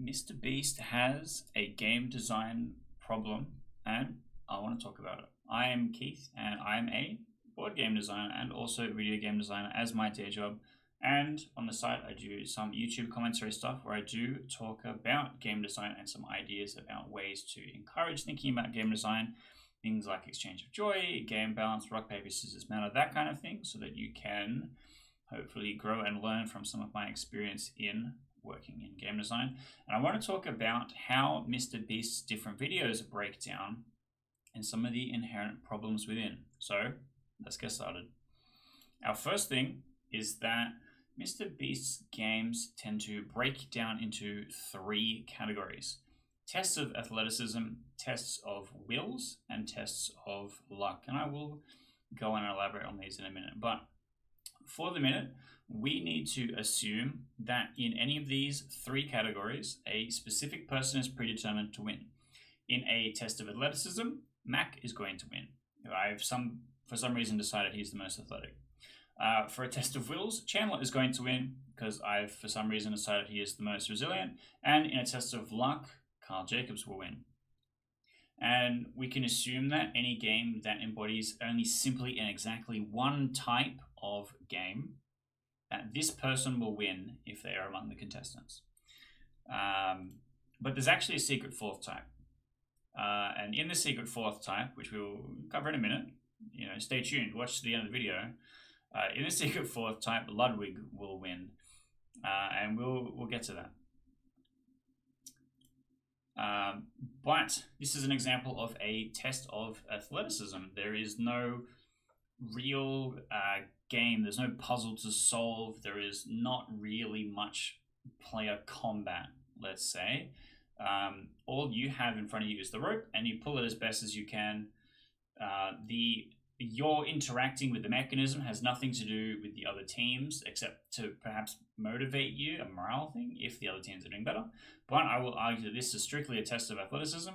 MrBeast has a game design problem, and I want to talk about it. I am Keith, and I'm a board game designer and also video game designer as my day job. And on the side, I do some YouTube commentary stuff where I do talk about game design and some ideas about ways to encourage thinking about game design. Things like exchange of joy, game balance, rock, paper, scissors, matter, that kind of thing, so that you can hopefully grow and learn from some of my experience in working in game design. And I want to talk about how MrBeast's different videos break down and some of the inherent problems within. So let's get started. Our first thing is that MrBeast's games tend to break down into three categories: tests of athleticism, tests of wills, and tests of luck. And I will go and elaborate on these in a minute. But for the minute, we need to assume that in any of these three categories, a specific person is predetermined to win. In a test of athleticism, Mac is going to win. I've for some reason decided he's the most athletic. For a test of wills, Chandler is going to win because I've for some reason decided he is the most resilient. And in a test of luck, Carl Jacobs will win. And we can assume that any game that embodies only simply and exactly one type of game, that this person will win if they are among the contestants. But there's actually a secret fourth type. And in the secret fourth type, which we will cover in a minute, stay tuned, watch the end of the video. In the secret fourth type, Ludwig will win. And we'll get to that. But this is an example of a test of athleticism. There is no real game, there's no puzzle to solve, there is not really much player combat, let's say. All you have in front of you is the rope, and you pull it as best as you can. Your interacting with the mechanism has nothing to do with the other teams, except to perhaps motivate you, a morale thing, if the other teams are doing better. But I will argue that this is strictly a test of athleticism.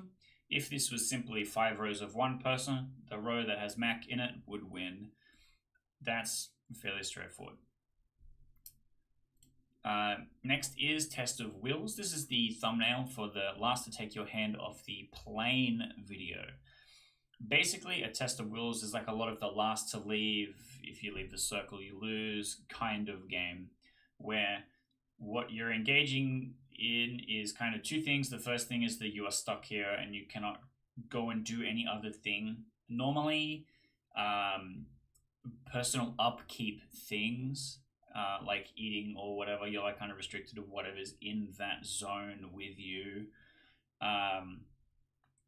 If this was simply 5 rows of one person, the row that has Mac in it would win. That's fairly straightforward. Next is test of wills. This is the thumbnail for the last to take your hand off the plane video. Basically, a test of wills is like a lot of the last to leave, if you leave the circle you lose kind of game, where what you're engaging in is kind of two things. The first thing is that you are stuck here and you cannot go and do any other thing. Normally, personal upkeep things, like eating or whatever, you're like kind of restricted to whatever's in that zone with you.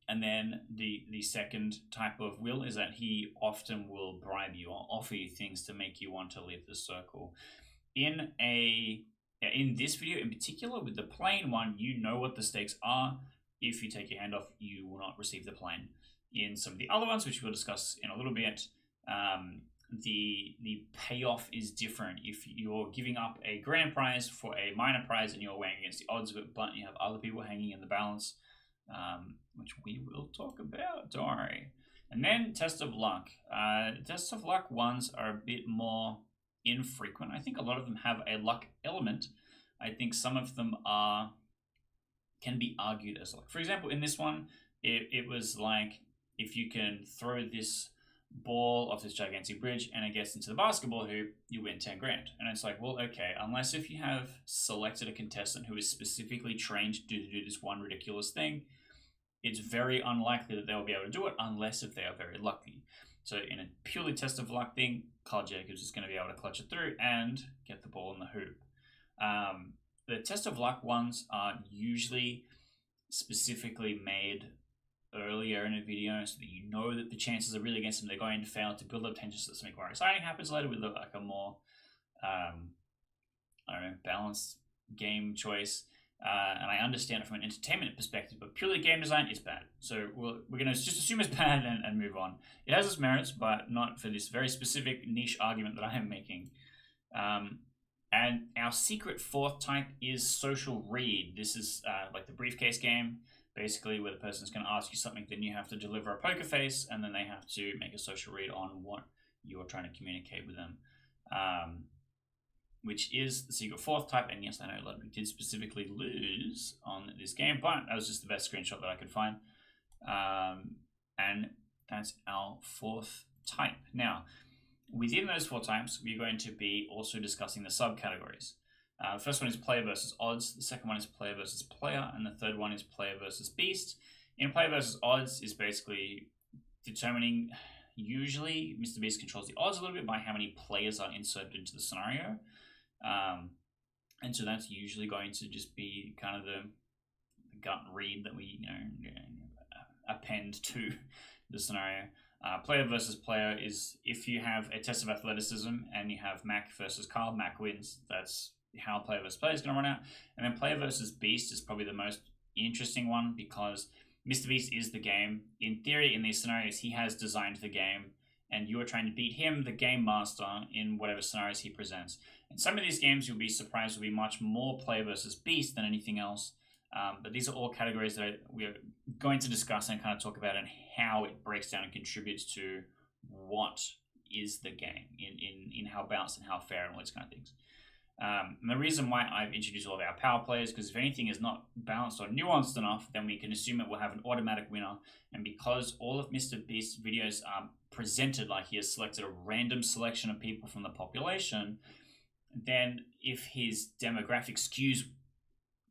And then the second type of will is that he often will bribe you or offer you things to make you want to leave the circle. In this video in particular, with the plane one, you know what the stakes are. If you take your hand off, you will not receive the plane. In some of the other ones, which we'll discuss in a little bit, the payoff is different. If you're giving up a grand prize for a minor prize and you're weighing against the odds of it, but you have other people hanging in the balance, which we will talk about, don't worry. And then test of luck. Tests of luck ones are a bit more infrequent. I think a lot of them have a luck element. I think some of them can be argued as luck. For example, in this one, it was like, if you can throw this ball off this gigantic bridge and it gets into the basketball hoop, you win 10 grand. And it's like, well, okay, unless if you have selected a contestant who is specifically trained to do this one ridiculous thing, it's very unlikely that they'll be able to do it unless if they are very lucky. So in a purely test of luck thing, Carl Jacobs is going to be able to clutch it through and get the ball in the hoop. The test of luck ones are usually specifically made earlier in a video so that you know that the chances are really against them. They're going to fail to build up tension so that something more exciting happens later with like a more balanced game choice. And I understand it from an entertainment perspective, but purely game design is bad. So we're going to just assume it's bad and move on. It has its merits, but not for this very specific niche argument that I am making. And our secret fourth type is social read. This is like the briefcase game, basically, where the person's going to ask you something, then you have to deliver a poker face, and then they have to make a social read on what you're trying to communicate with them. which is the secret fourth type. And yes, I know a lot of you did specifically lose on this game, but that was just the best screenshot that I could find. And that's our fourth type. Now, within those four types, we're going to be also discussing the subcategories. The first one is player versus odds, the second one is player versus player, and the third one is player versus beast. In player versus odds is basically determining, usually MrBeast controls the odds a little bit by how many players are inserted into the scenario. And so that's usually going to just be kind of the gut read that we append to the scenario. Player versus player is if you have a test of athleticism and you have Mac versus Carl, Mac wins. That's how player versus player is going to run out. And then player versus beast is probably the most interesting one because MrBeast is the game. In theory, in these scenarios, he has designed the game and you are trying to beat him, the game master, in whatever scenarios he presents. And some of these games, you'll be surprised, will be much more player versus beast than anything else. But these are all categories that we are going to discuss and kind of talk about and how it breaks down and contributes to what is the game in how balanced and how fair and all these kind of things. And the reason why I've introduced all of our power players, because if anything is not balanced or nuanced enough, then we can assume it will have an automatic winner. And because all of MrBeast's videos are presented like he has selected a random selection of people from the population, then if his demographic skews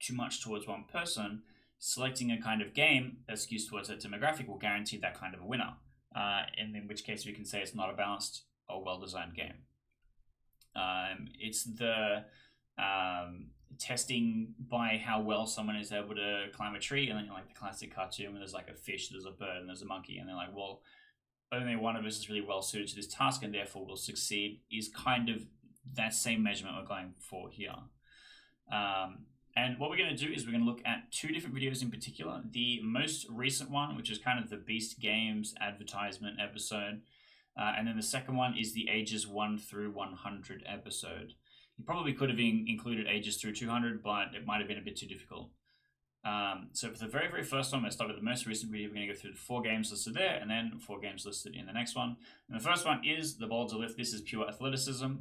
too much towards one person, selecting a kind of game that skews towards that demographic will guarantee that kind of a winner. And in which case we can say it's not a balanced or well-designed game. It's the testing by how well someone is able to climb a tree, and then like the classic cartoon where there's like a fish, there's a bird, and there's a monkey, and they're like, well, only one of us is really well suited to this task and therefore will succeed, is kind of that same measurement we're going for here. And what we're going to do is we're going to look at two different videos in particular. The most recent one, which is kind of the Beast Games advertisement episode. And then the second one is the ages 1 through 100 episode. You probably could have included ages through 200, but it might have been a bit too difficult. So for the very, very first one, I'm going to start with the most recent video. We're going to go through the 4 games listed there, and then 4 games listed in the next one. And the first one is the boulder lift. This is pure athleticism.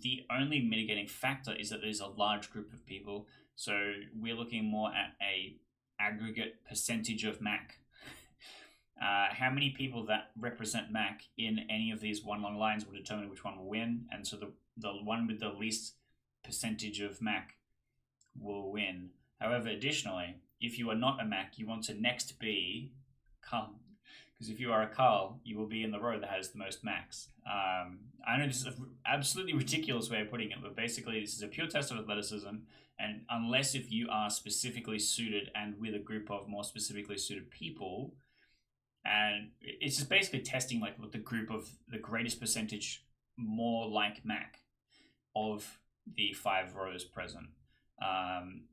The only mitigating factor is that there's a large group of people. So we're looking more at a aggregate percentage of Mac. How many people that represent Mac in any of these one long lines will determine which one will win. And so the one with the least percentage of Mac will win. However, additionally, if you are not a Mac, you want to next be Carl. Because if you are a Carl, you will be in the row that has the most Macs. I know this is an absolutely ridiculous way of putting it, but basically this is a pure test of athleticism. And unless if you are specifically suited and with a group of more specifically suited people, and it's just basically testing like what the group of the greatest percentage more like Mac of the 5 rows present.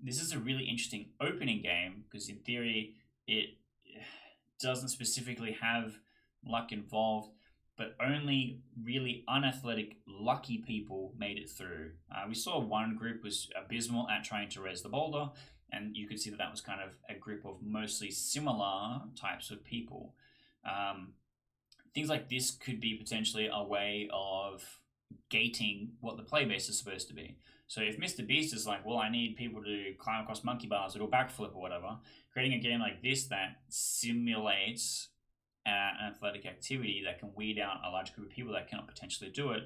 This is a really interesting opening game because in theory it doesn't specifically have luck involved, but only really unathletic, lucky people made it through. We saw one group was abysmal at trying to raise the boulder, and you could see that that was kind of a group of mostly similar types of people. Things like this could be potentially a way of gating what the play base is supposed to be. So if MrBeast is like, well, I need people to climb across monkey bars or do a backflip or whatever, creating a game like this that simulates an athletic activity that can weed out a large group of people that cannot potentially do it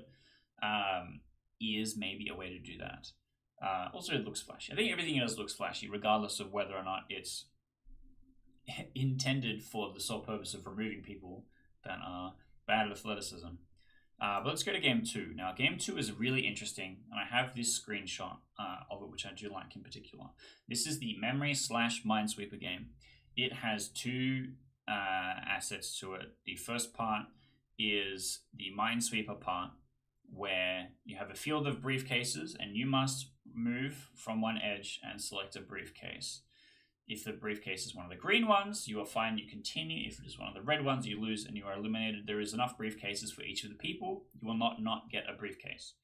is maybe a way to do that. Also, it looks flashy. I think everything else looks flashy, regardless of whether or not it's intended for the sole purpose of removing people that are bad at athleticism. But let's go to game 2. Now, game 2 is really interesting, and I have this screenshot of it, which I do like in particular. This is the memory/minesweeper game. It has 2 assets to it. The first part is the minesweeper part, where you have a field of briefcases, and you must move from one edge and select a briefcase. If the briefcase is one of the green ones, you are fine, you continue. If it is one of the red ones, you lose and you are eliminated. There is enough briefcases for each of the people. You will not get a briefcase.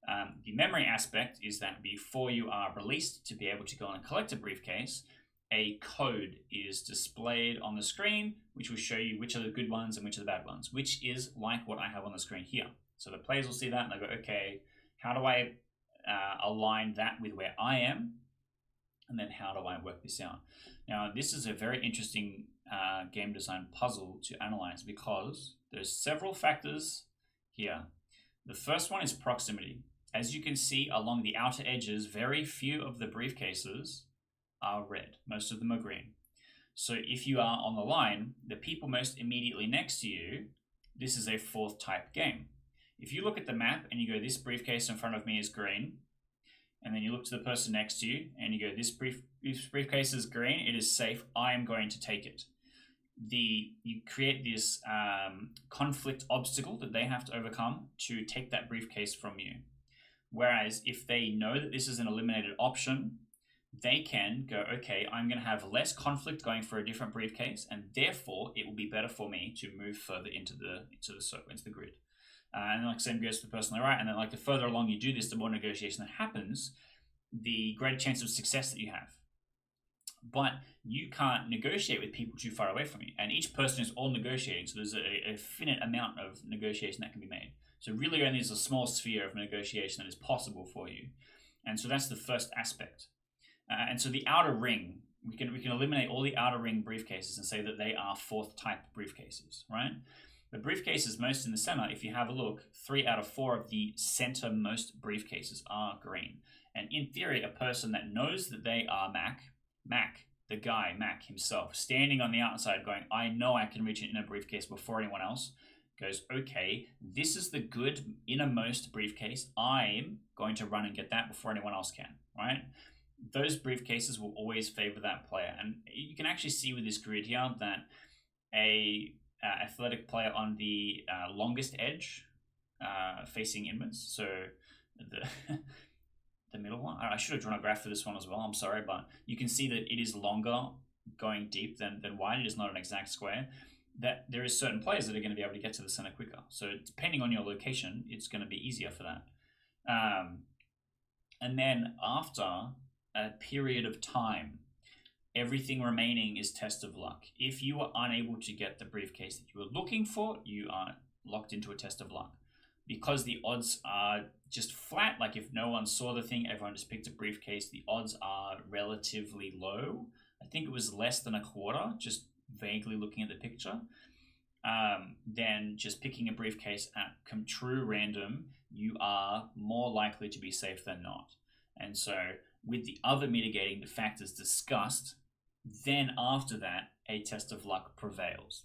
The memory aspect is that before you are released to be able to go and collect a briefcase, a code is displayed on the screen, which will show you which are the good ones and which are the bad ones, which is like what I have on the screen here. So the players will see that and they'll go, okay, how do I align that with where I am, and then how do I work this out? Now, this is a very interesting game design puzzle to analyze because there's several factors here. The first one is proximity. As you can see along the outer edges, very few of the briefcases are red. Most of them are green. So if you are on the line, the people most immediately next to you, this is a fourth type game. If you look at the map and you go, this briefcase in front of me is green, and then you look to the person next to you and you go, this briefcase is green, it is safe, I am going to take it. You create this conflict obstacle that they have to overcome to take that briefcase from you. Whereas if they know that this is an eliminated option, they can go, okay, I'm going to have less conflict going for a different briefcase, and therefore it will be better for me to move further into the circle, into the grid. And like same goes to the person on the right. And then like the further along you do this, the more negotiation that happens, the greater chance of success that you have. But you can't negotiate with people too far away from you. And each person is all negotiating. So there's a finite amount of negotiation that can be made. So really only is a small sphere of negotiation that is possible for you. And so that's the first aspect. And so the outer ring, we can eliminate all the outer ring briefcases and say that they are fourth type briefcases, right? The briefcases most in the center, if you have a look, 3 out of 4 of the centermost briefcases are green. And in theory, a person that knows that they are Mac, the guy, Mac himself, standing on the outside going, I know I can reach an inner briefcase before anyone else, goes, okay, this is the good innermost briefcase. I'm going to run and get that before anyone else can, right? Those briefcases will always favor that player. And you can actually see with this grid here that a athletic player on the longest edge facing inwards, so the middle one. I should have drawn a graph for this one as well, I'm sorry, but you can see that it is longer going deep than wide. It is not an exact square. That there is certain players that are going to be able to get to the center quicker. So depending on your location, it's going to be easier for that. And then after a period of time, everything remaining is test of luck. If you are unable to get the briefcase that you were looking for, you are locked into a test of luck. Because the odds are just flat, like if no one saw the thing, everyone just picked a briefcase, the odds are relatively low. I think it was less than a quarter, just vaguely looking at the picture. Then just picking a briefcase at true random, you are more likely to be safe than not. And so with the other mitigating factors discussed, then after that, a test of luck prevails.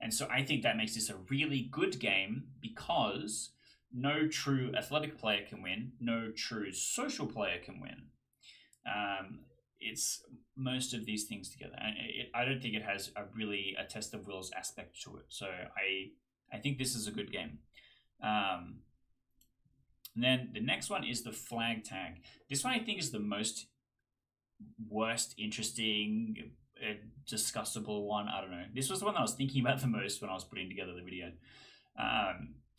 And so I think that makes this a really good game because no true athletic player can win, no true social player can win. It's most of these things together. And I don't think it has a test of wills aspect to it. So I think this is a good game. And then the next one is the flag tag. This one I think is the most worst, interesting, discussable one. I don't know. This was the one that I was thinking about the most when I was putting together the video.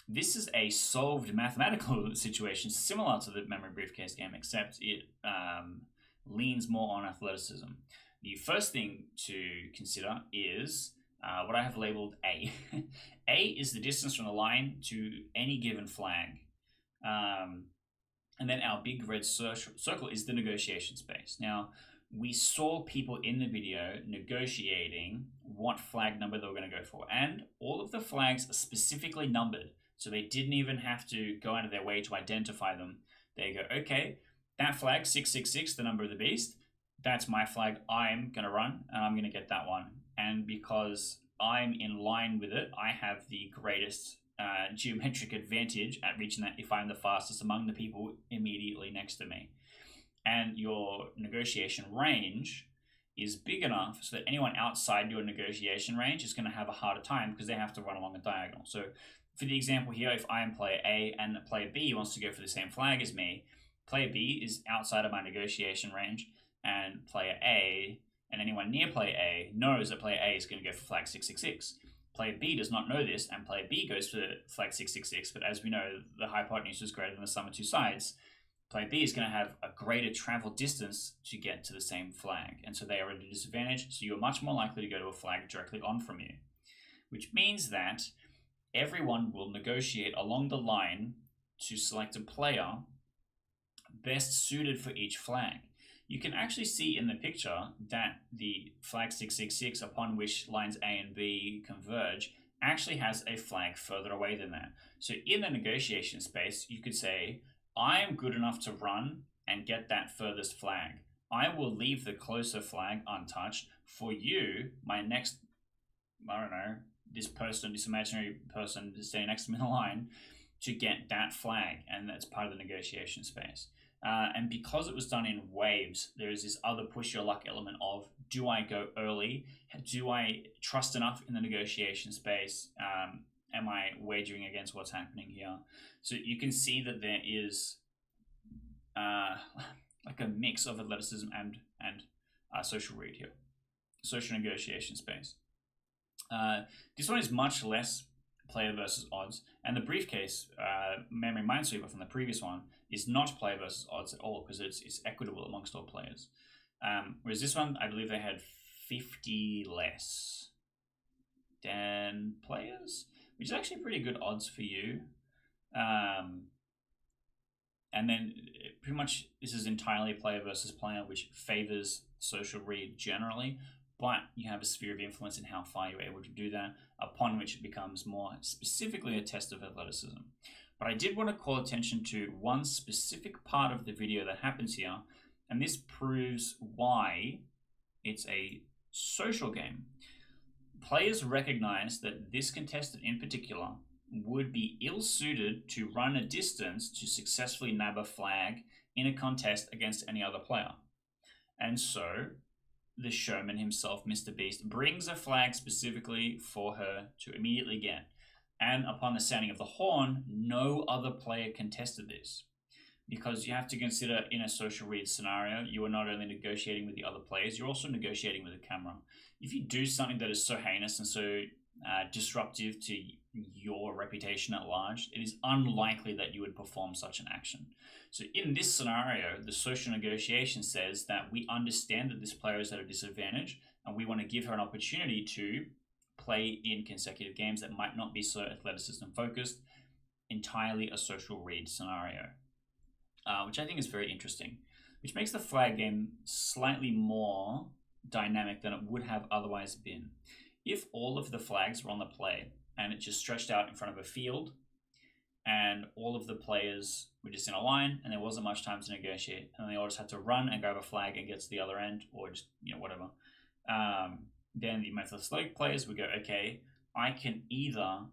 This is a solved mathematical situation similar to the memory briefcase game, except it leans more on athleticism. The first thing to consider is what I have labeled A. A is the distance from the line to any given flag. And then our big red circle is the negotiation space. Now, we saw people in the video negotiating what flag number they were going to go for. And all of the flags are specifically numbered. So they didn't even have to go out of their way to identify them. They go, okay, that flag, 666, the number of the beast, that's my flag. I'm going to run and I'm going to get that one. And because I'm in line with it, I have the greatest geometric advantage at reaching that if I'm the fastest among the people immediately next to me. And your negotiation range is big enough so that anyone outside your negotiation range is going to have a harder time because they have to run along a diagonal. So for the example here, if I am player A and player B wants to go for the same flag as me, player B is outside of my negotiation range, and player A and anyone near player A knows that player A is going to go for flag 666. Player B does not know this, and player B goes for flag 666, but as we know, the hypotenuse is greater than the sum of two sides. Player B is going to have a greater travel distance to get to the same flag, and so they are at a disadvantage, so you're much more likely to go to a flag directly on from you, which means that everyone will negotiate along the line to select a player best suited for each flag. You can actually see in the picture that the flag 666, upon which lines A and B converge, actually has a flag further away than that. So in the negotiation space, you could say, I am good enough to run and get that furthest flag. I will leave the closer flag untouched for you, my next, I don't know, this person, this imaginary person standing next to me in the line, to get that flag, and that's part of the negotiation space. And because it was done in waves, there is this other push your luck element of, do I go early? Do I trust enough in the negotiation space? Am I wagering against what's happening here? So you can see that there is like a mix of athleticism and social read here, social negotiation space. This one is much less player versus odds, and the briefcase memory minesweeper from the previous one is not player versus odds at all, because it's equitable amongst all players. Whereas this one, I believe they had 50 less than players, which is actually pretty good odds for you. And then pretty much this is entirely player versus player, which favors social read generally, but you have a sphere of influence in how far you're able to do that, upon which it becomes more specifically a test of athleticism. But I did want to call attention to one specific part of the video that happens here, and this proves why it's a social game. Players recognize that this contestant in particular would be ill-suited to run a distance to successfully nab a flag in a contest against any other player. And so the showman himself, MrBeast, brings a flag specifically for her to immediately get. And upon the sounding of the horn, no other player contested this. Because you have to consider, in a social read scenario, you are not only negotiating with the other players, you're also negotiating with the camera. If you do something that is so heinous and so disruptive to your reputation at large, it is unlikely that you would perform such an action. So in this scenario, the social negotiation says that we understand that this player is at a disadvantage, and we want to give her an opportunity to play in consecutive games that might not be so athleticism focused, entirely a social read scenario, which I think is very interesting, which makes the flag game slightly more dynamic than it would have otherwise been. If all of the flags were on the play and it just stretched out in front of a field and all of the players were just in a line and there wasn't much time to negotiate and they all just had to run and grab a flag and get to the other end, or just, whatever, then the athletic players would go, okay, I can either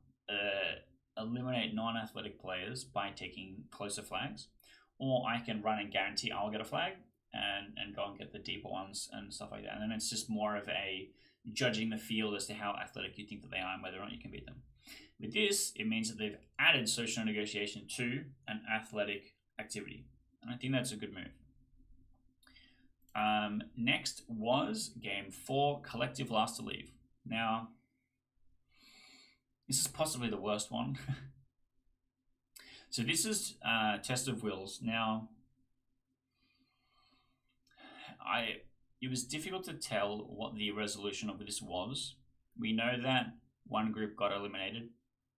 eliminate non-athletic players by taking closer flags, or I can run and guarantee I'll get a flag and go and get the deeper ones and stuff like that. And then it's just more of a judging the field as to how athletic you think that they are and whether or not you can beat them. With this, it means that they've added social negotiation to an athletic activity. And I think that's a good move. Next was game 4, collective last to leave. Now, this is possibly the worst one. So this is test of wills. Now, it was difficult to tell what the resolution of this was. We know that one group got eliminated,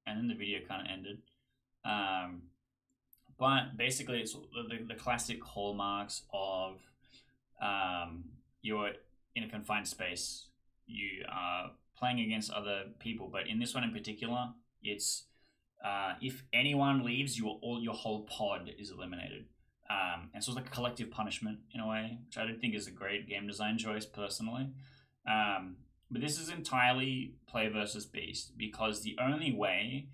and then the video kind of ended. But basically, it's the classic hallmarks of you're in a confined space. You are playing against other people, but in this one in particular, it's if anyone leaves, your whole pod is eliminated. And so it's like a collective punishment in a way, which I don't think is a great game design choice personally. But this is entirely player versus beast, because the only way,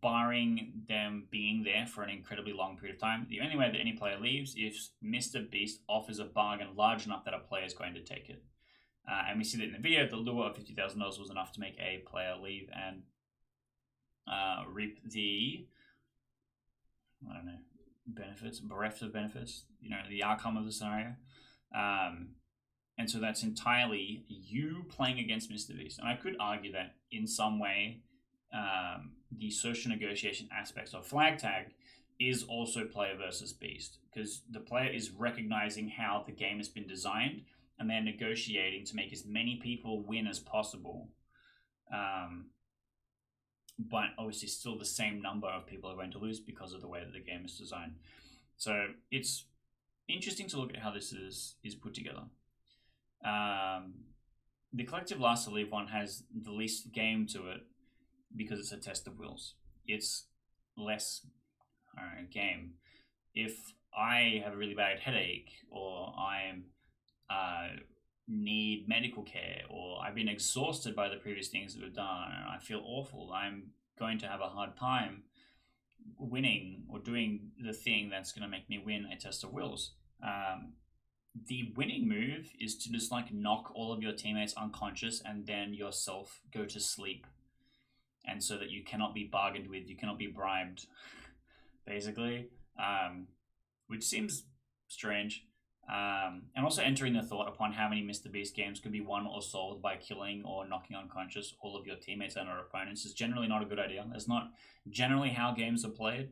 barring them being there for an incredibly long period of time, the only way that any player leaves is MrBeast offers a bargain large enough that a player is going to take it. And we see that in the video, the lure of $50,000 was enough to make a player leave and reap the, I don't know, benefits, bereft of benefits, the outcome of the scenario. And so that's entirely you playing against MrBeast. And I could argue that in some way, the social negotiation aspects of flag tag is also player versus beast, because the player is recognizing how the game has been designed and they're negotiating to make as many people win as possible. But obviously still the same number of people are going to lose because of the way that the game is designed. So it's interesting to look at how this is put together. The collective last to leave one has the least game to it because it's a test of wills. It's less game. If I have a really bad headache, or I'm need medical care, or I've been exhausted by the previous things that we've done and I feel awful, I'm going to have a hard time winning or doing the thing that's going to make me win a test of wills. The winning move is to just like knock all of your teammates unconscious and then yourself go to sleep, and so that you cannot be bargained with, you cannot be bribed, basically, which seems strange. And also entering the thought upon how many MrBeast games could be won or solved by killing or knocking unconscious all of your teammates and or opponents is generally not a good idea. That's not generally how games are played.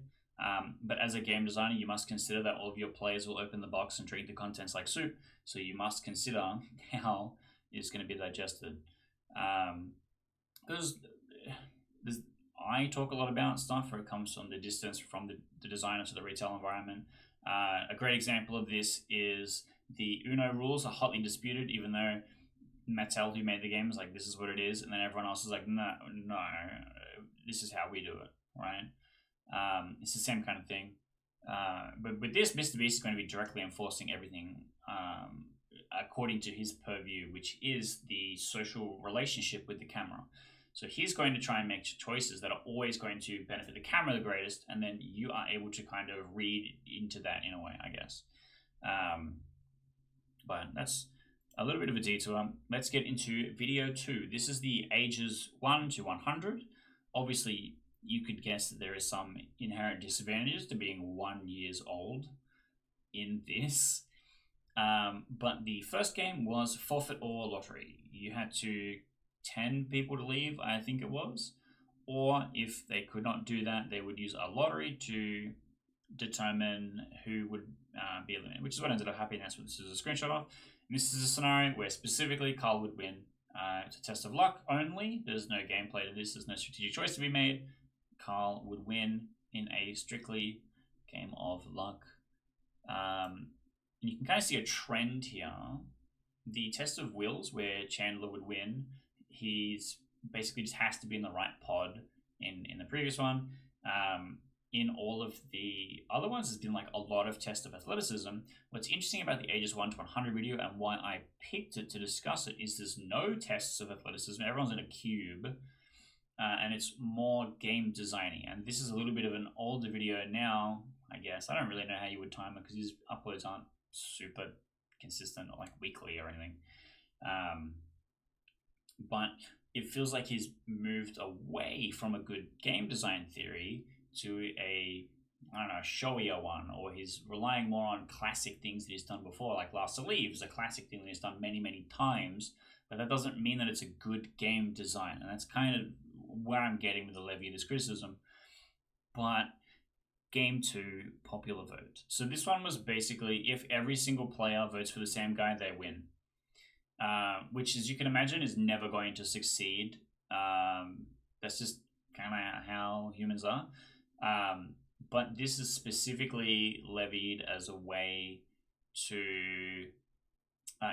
But as a game designer, you must consider that all of your players will open the box and treat the contents like soup. So you must consider how it's going to be digested. Because I talk a lot about stuff where it comes from the distance from the designer to the retail environment. A great example of this is the Uno rules are hotly disputed, even though Mattel, who made the game, is like, this is what it is, and then everyone else is like, no, this is how we do it, right? It's the same kind of thing. But with this, MrBeast is going to be directly enforcing everything according to his purview, which is the social relationship with the camera. So he's going to try and make choices that are always going to benefit the camera the greatest, and then you are able to kind of read into that in a way, I guess. But that's a little bit of a detour. Let's get into video 2. This is the ages 1 to 100. Obviously, you could guess that there is some inherent disadvantages to being 1 year old in this. But the first game was forfeit or lottery. You had to 10 people to leave, I think it was, or if they could not do that, they would use a lottery to determine who would be eliminated, which is what ended up happening. That's what this is a screenshot of. And this is a scenario where specifically Carl would win. It's a test of luck only. There's no gameplay to this. There's no strategic choice to be made. Carl would win in a strictly game of luck. And you can kind of see a trend here. The test of wills, where Chandler would win, he's basically just has to be in the right pod in the previous one. In all of the other ones, there's been like a lot of test of athleticism. What's interesting about the ages 1 to 100 video and why I picked it to discuss it is there's no tests of athleticism. Everyone's in a cube, and it's more game designing. And this is a little bit of an older video now, I guess. I don't really know how you would time it because his uploads aren't super consistent or like weekly or anything. But it feels like he's moved away from a good game design theory to a, I don't know, showier one, or he's relying more on classic things that he's done before, like Last to Leave is a classic thing that he's done many, many times, but that doesn't mean that it's a good game design, and that's kind of where I'm getting with the levy of this criticism. But game 2, popular vote. So this one was basically if every single player votes for the same guy, they win. Which, as you can imagine, is never going to succeed. That's just kind of how humans are. But this is specifically levied as a way to,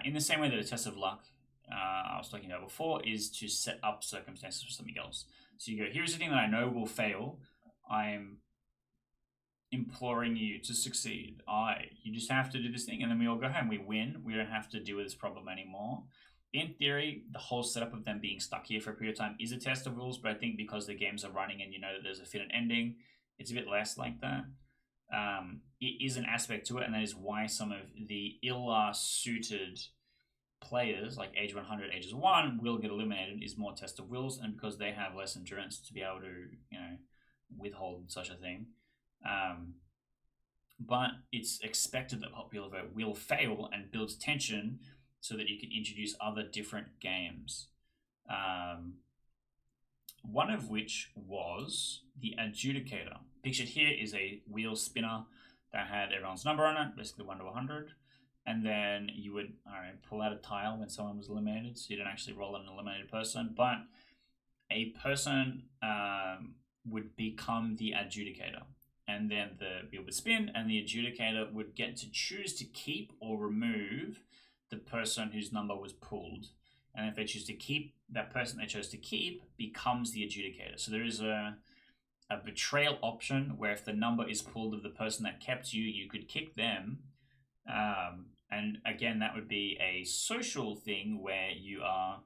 in the same way that a test of luck I was talking about before, is to set up circumstances for something else. So you go, here's the thing that I know will fail. I'm imploring you to succeed. You just have to do this thing, and then we all go home. We win. We don't have to deal with this problem anymore. In theory, the whole setup of them being stuck here for a period of time is a test of rules, but I think because the games are running and you know that there's a finite ending, it's a bit less like that. It is an aspect to it, and that is why some of the ill-suited players, like age 100, ages 1, will get eliminated, is more test of wills, and because they have less endurance to be able to, withhold such a thing. But it's expected that popular vote will fail and builds tension so that you can introduce other different games. One of which was the adjudicator. Pictured here is a wheel spinner that had everyone's number on it, basically 1 to 100. And then you would pull out a tile when someone was eliminated, so you don't actually roll an eliminated person, but a person would become the adjudicator. and then the wheel would spin, and the adjudicator would get to choose to keep or remove the person whose number was pulled. And if they choose to keep, that person they chose to keep becomes the adjudicator. So there is a betrayal option where if the number is pulled of the person that kept you, you could kick them. And again, that would be a social thing where you are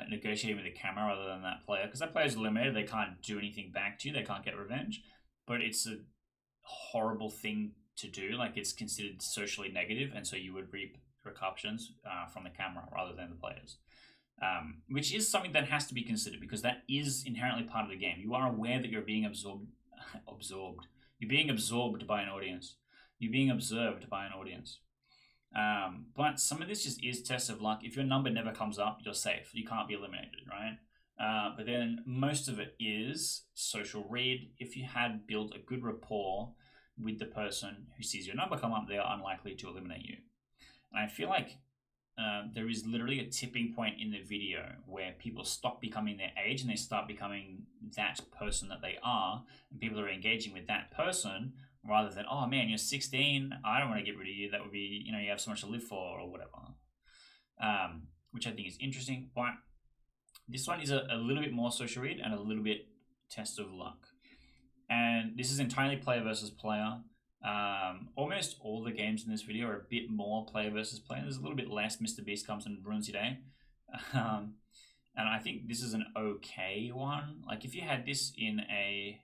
negotiating with the camera rather than that player, because that player is eliminated. They can't do anything back to you. They can't get revenge, but it's a horrible thing to do. Like, it's considered socially negative, and so you would reap repercussions from the camera rather than the players, which is something that has to be considered, because that is inherently part of the game. You are aware that you're being absorbed. You're being absorbed by an audience. You're being observed by an audience. But some of this just is tests of luck. If your number never comes up, you're safe. You can't be eliminated, right? But then most of it is social read. If you had built a good rapport with the person who sees your number come up, they are unlikely to eliminate you. And I feel like there is literally a tipping point in the video where people stop becoming their age and they start becoming that person that they are, and people are engaging with that person rather than, oh man, you're 16, I don't want to get rid of you, that would be, you have so much to live for, or whatever. Which I think is interesting. But this one is a little bit more social read and a little bit test of luck. And this is entirely player versus player. Almost all the games in this video are a bit more player versus player. There's a little bit less MrBeast comes and ruins your day. And I think this is an okay one. Like, if you had this in a,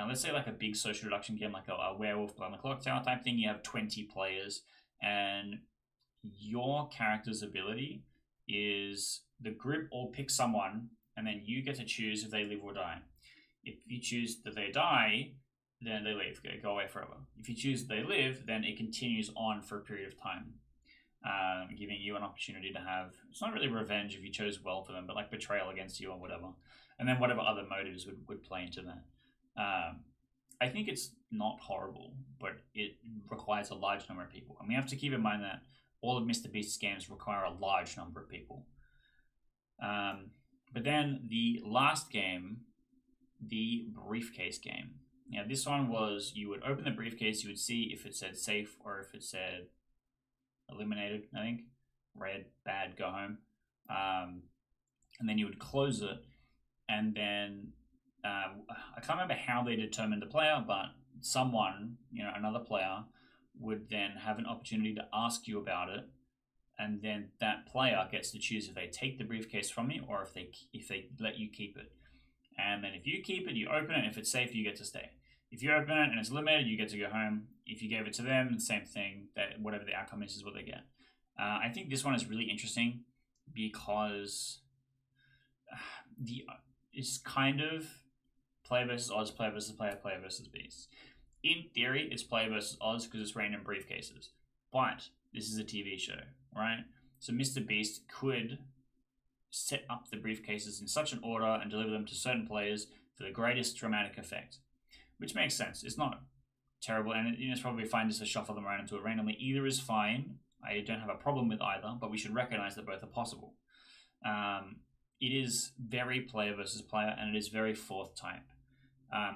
let's say like a big social reduction game, like a werewolf on the clock tower type thing, you have 20 players, and your character's ability is the group all pick someone, and then you get to choose if they live or die. If you choose that they die, then they leave, go away forever. If you choose they live, then it continues on for a period of time, giving you an opportunity to have, it's not really revenge if you chose well for them, but like betrayal against you or whatever. And then whatever other motives would play into that. I think it's not horrible, but it requires a large number of people. And we have to keep in mind that all of MrBeast's games require a large number of people. But then the last game, the briefcase game. Now, this one was, you would open the briefcase, you would see if it said safe or if it said eliminated, I think. Red, bad, go home. And then you would close it, and then I can't remember how they determined the player, but someone, another player, would then have an opportunity to ask you about it, and then that player gets to choose if they take the briefcase from you or if they let you keep it. And then if you keep it, you open it. If it's safe, you get to stay. If you open it and it's eliminated, you get to go home. If you gave it to them, the same thing. That whatever the outcome is what they get. I think this one is really interesting because it's kind of player versus odds, player versus player, player versus beast. In theory, it's player versus odds because it's random briefcases. But this is a TV show, right? So MrBeast could set up the briefcases in such an order and deliver them to certain players for the greatest dramatic effect, which makes sense. It's not terrible, and it's probably fine just to shuffle them around into it randomly. Either is fine. I don't have a problem with either, but we should recognize that both are possible. It is very player versus player, and it is very fourth type.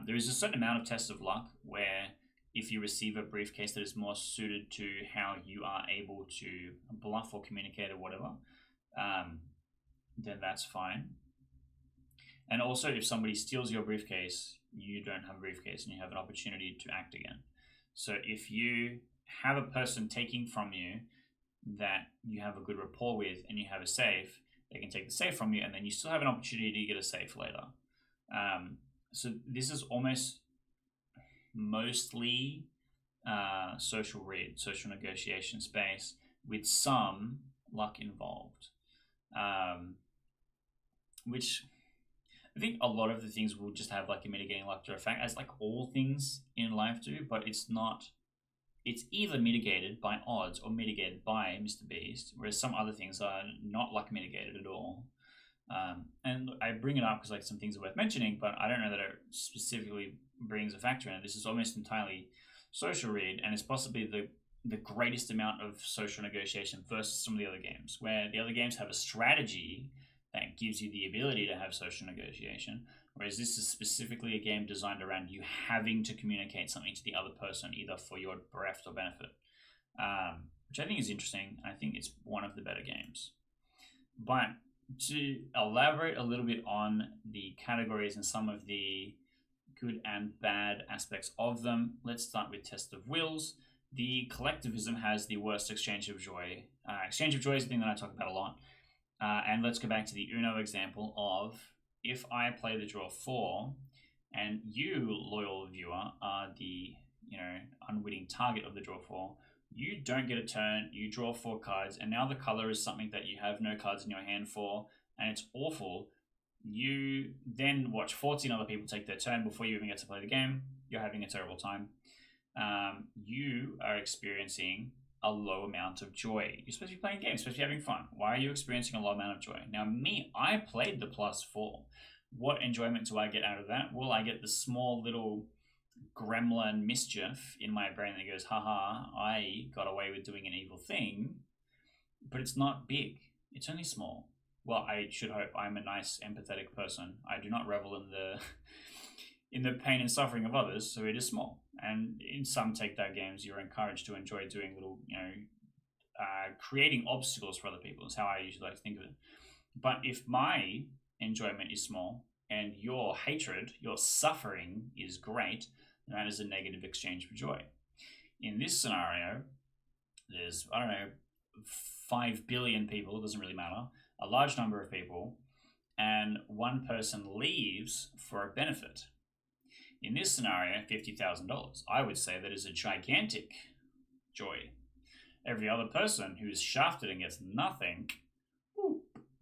There is a certain amount of test of luck where if you receive a briefcase that is more suited to how you are able to bluff or communicate or whatever, then that's fine. And also, if somebody steals your briefcase, you don't have a briefcase and you have an opportunity to act again. So if you have a person taking from you that you have a good rapport with and you have a safe, they can take the safe from you, and then you still have an opportunity to get a safe later. So this is almost mostly social read, social negotiation space with some luck involved. Which I think a lot of the things will just have like a mitigating luck to effect, as like all things in life do, but it's either mitigated by odds or mitigated by MrBeast, whereas some other things are not luck mitigated at all. And I bring it up because like some things are worth mentioning, but I don't know that it specifically brings a factor in it. This is almost entirely social read, and it's possibly the greatest amount of social negotiation versus some of the other games, where the other games have a strategy that gives you the ability to have social negotiation, Whereas this is specifically a game designed around you having to communicate something to the other person, either for your bereft or benefit, which I think is interesting. I think it's one of the better games. But to elaborate a little bit on the categories and some of the good and bad aspects of them, let's start with Test of Wills. The collectivism has the worst exchange of joy. Exchange of joy is the thing that I talk about a lot. And let's go back to the Uno example of, if I play the draw 4 and you, loyal viewer, are the unwitting target of the draw 4, you don't get a turn, you draw 4 cards, and now the color is something that you have no cards in your hand for, and it's awful. You then watch 14 other people take their turn before you even get to play the game. You're having a terrible time. You are experiencing a low amount of joy. You're supposed to be playing games, supposed to be having fun. Why are you experiencing a low amount of joy? Now, me, I played the +4. What enjoyment do I get out of that? Well, I get the small little gremlin mischief in my brain that goes, haha, I got away with doing an evil thing, but it's not big. It's only small. Well, I should hope. I'm a nice, empathetic person. I do not revel in the pain and suffering of others, so it is small. And in some take-that games, you're encouraged to enjoy doing little, creating obstacles for other people is how I usually like to think of it. But if my enjoyment is small and your hatred, your suffering is great, then that is a negative exchange for joy. In this scenario, there's, 5 billion people, it doesn't really matter, a large number of people, and one person leaves for a benefit. In this scenario, $50,000. I would say that is a gigantic joy. Every other person who is shafted and gets nothing,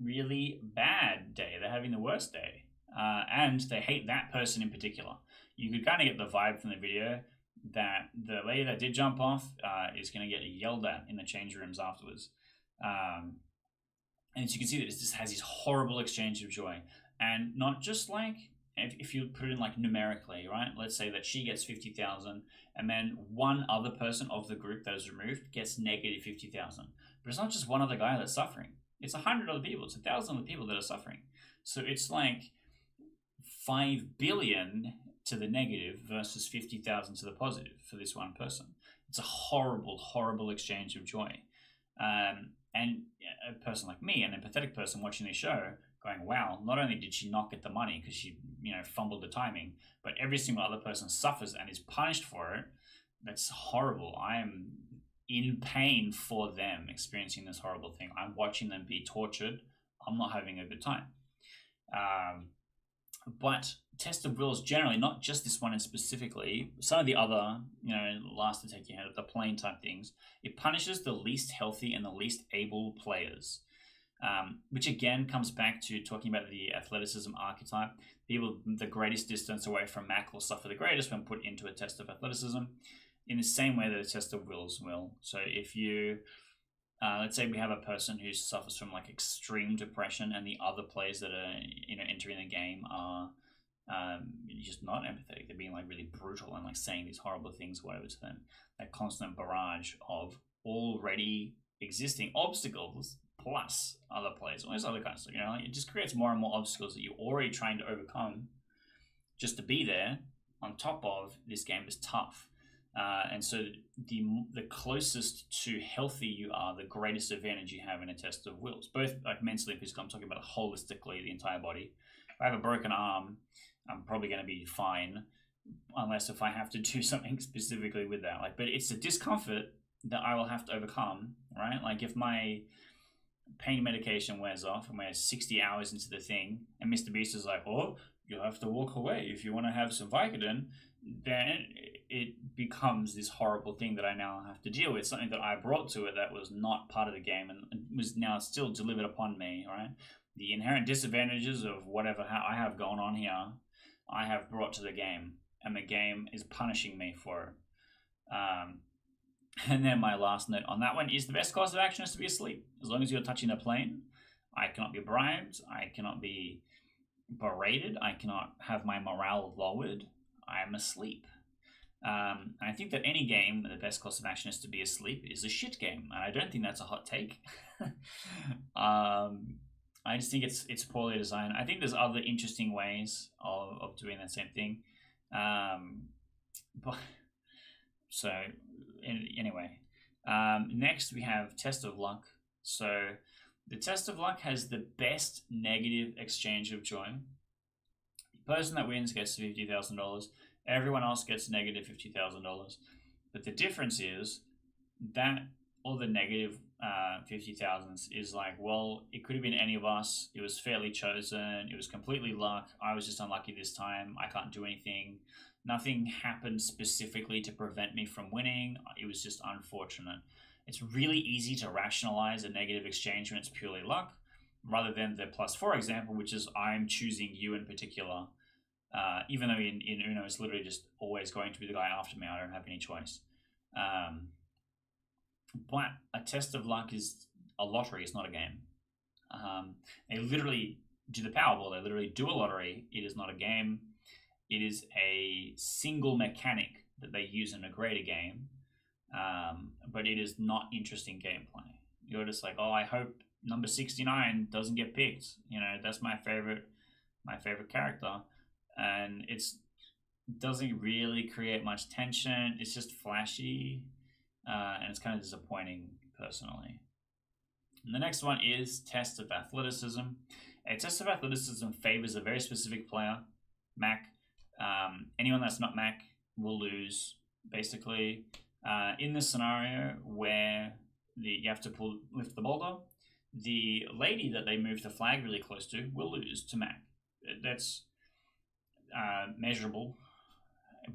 really bad day. They're having the worst day. And they hate that person in particular. You could kind of get the vibe from the video that the lady that did jump off is going to get yelled at in the change rooms afterwards. And so you can see that it just has this horrible exchange of joy. And not just like, if you put it in like numerically, right? Let's say that she gets 50,000 and then one other person of the group that is removed gets negative 50,000. But it's not just one other guy that's suffering. It's 100 other people. It's 1,000 other people that are suffering. So it's like 5 billion to the negative versus 50,000 to the positive for this one person. It's a horrible, horrible exchange of joy. And a person like me, an empathetic person watching this show, going, wow, not only did she not get the money because she, fumbled the timing, but every single other person suffers and is punished for it. That's horrible. I am in pain for them experiencing this horrible thing. I'm watching them be tortured. I'm not having a good time. But Test of Wills generally, not just this one and specifically, some of the other, last to take your head of the plane type things, it punishes the least healthy and the least able players. Which again comes back to talking about the athleticism archetype. People the greatest distance away from Mac will suffer the greatest when put into a test of athleticism, in the same way that a test of wills will. So if you, let's say we have a person who suffers from like extreme depression, and the other players that are entering the game are just not empathetic. They're being like really brutal and like saying these horrible things, whatever to them. That constant barrage of already existing obstacles plus other players, all this other kind of stuff. It just creates more and more obstacles that you're already trying to overcome just to be there. On top of this game is tough, and so the closest to healthy you are, the greatest advantage you have in a test of wills, both like mentally and physically. I'm talking about holistically, the entire body. If I have a broken arm, I'm probably going to be fine, unless if I have to do something specifically with that. But it's a discomfort that I will have to overcome, right? Like if my pain medication wears off and we're 60 hours into the thing, and MrBeast is like, oh, you'll have to walk away if you want to have some Vicodin, then it becomes this horrible thing that I now have to deal with, something that I brought to it that was not part of the game and was now still delivered upon me, right? The inherent disadvantages of whatever I have going on here, I have brought to the game, and the game is punishing me for it. And then my last note on that one is the best course of action is to be asleep. As long as you're touching the plane, I cannot be bribed, I cannot be berated, I cannot have my morale lowered. I am asleep. And I think that any game the best course of action is to be asleep is a shit game, and I don't think that's a hot take. I I just think it's poorly designed. I think there's other interesting ways of doing that same thing. But so anyway, next we have Test of Luck. So the Test of Luck has the best negative exchange of joy. The person that wins gets $50,000. Everyone else gets negative $50,000. But the difference is that all the negative 50,000 is like, well, it could have been any of us. It was fairly chosen. It was completely luck. I was just unlucky this time. I can't do anything. Nothing happened specifically to prevent me from winning. It was just unfortunate. It's really easy to rationalize a negative exchange when it's purely luck, rather than the +4 example, which is I'm choosing you in particular. Even though in Uno it's literally just always going to be the guy after me. I don't have any choice. But a test of luck is a lottery. It's not a game. They literally do the Powerball. They literally do a lottery. It is not a game. It is a single mechanic that they use in a greater game, but it is not interesting gameplay. You're just like, oh, I hope number 69 doesn't get picked. You know, that's my favorite character, and it doesn't really create much tension. It's just flashy, and it's kind of disappointing personally. And the next one is Test of Athleticism. A Test of Athleticism favors a very specific player, Mac. Anyone that's not Mac will lose, basically. In this scenario where you have to lift the boulder, the lady that they move the flag really close to will lose to Mac. That's measurable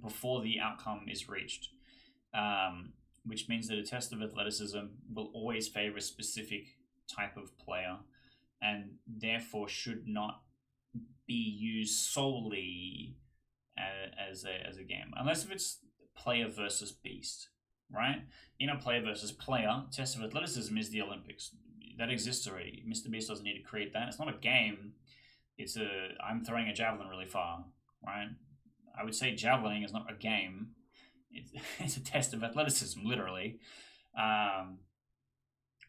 before the outcome is reached, which means that a test of athleticism will always favor a specific type of player and therefore should not be used solely as a game, unless if it's player versus beast, right? In a player versus player, test of athleticism is the Olympics. That exists already. MrBeast doesn't need to create that. It's not a game. It's I'm throwing a javelin really far, right? I would say javelining is not a game. It's a test of athleticism, literally.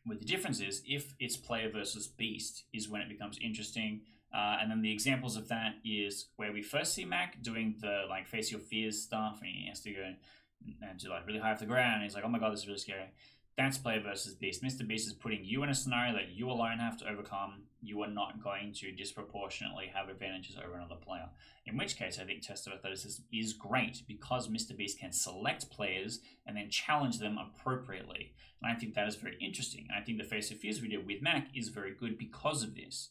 With the difference is, if it's player versus beast, is when it becomes interesting. And then the examples of that is where we first see Mac doing the like face your fears stuff, and he has to go and do like really high off the ground. And he's like, oh my god, this is really scary. That's player versus beast. MrBeast is putting you in a scenario that you alone have to overcome. You are not going to disproportionately have advantages over another player. In which case, I think Test of Athleticism is great because MrBeast can select players and then challenge them appropriately. And I think that is very interesting. And I think the Face of Fears video with Mac is very good because of this.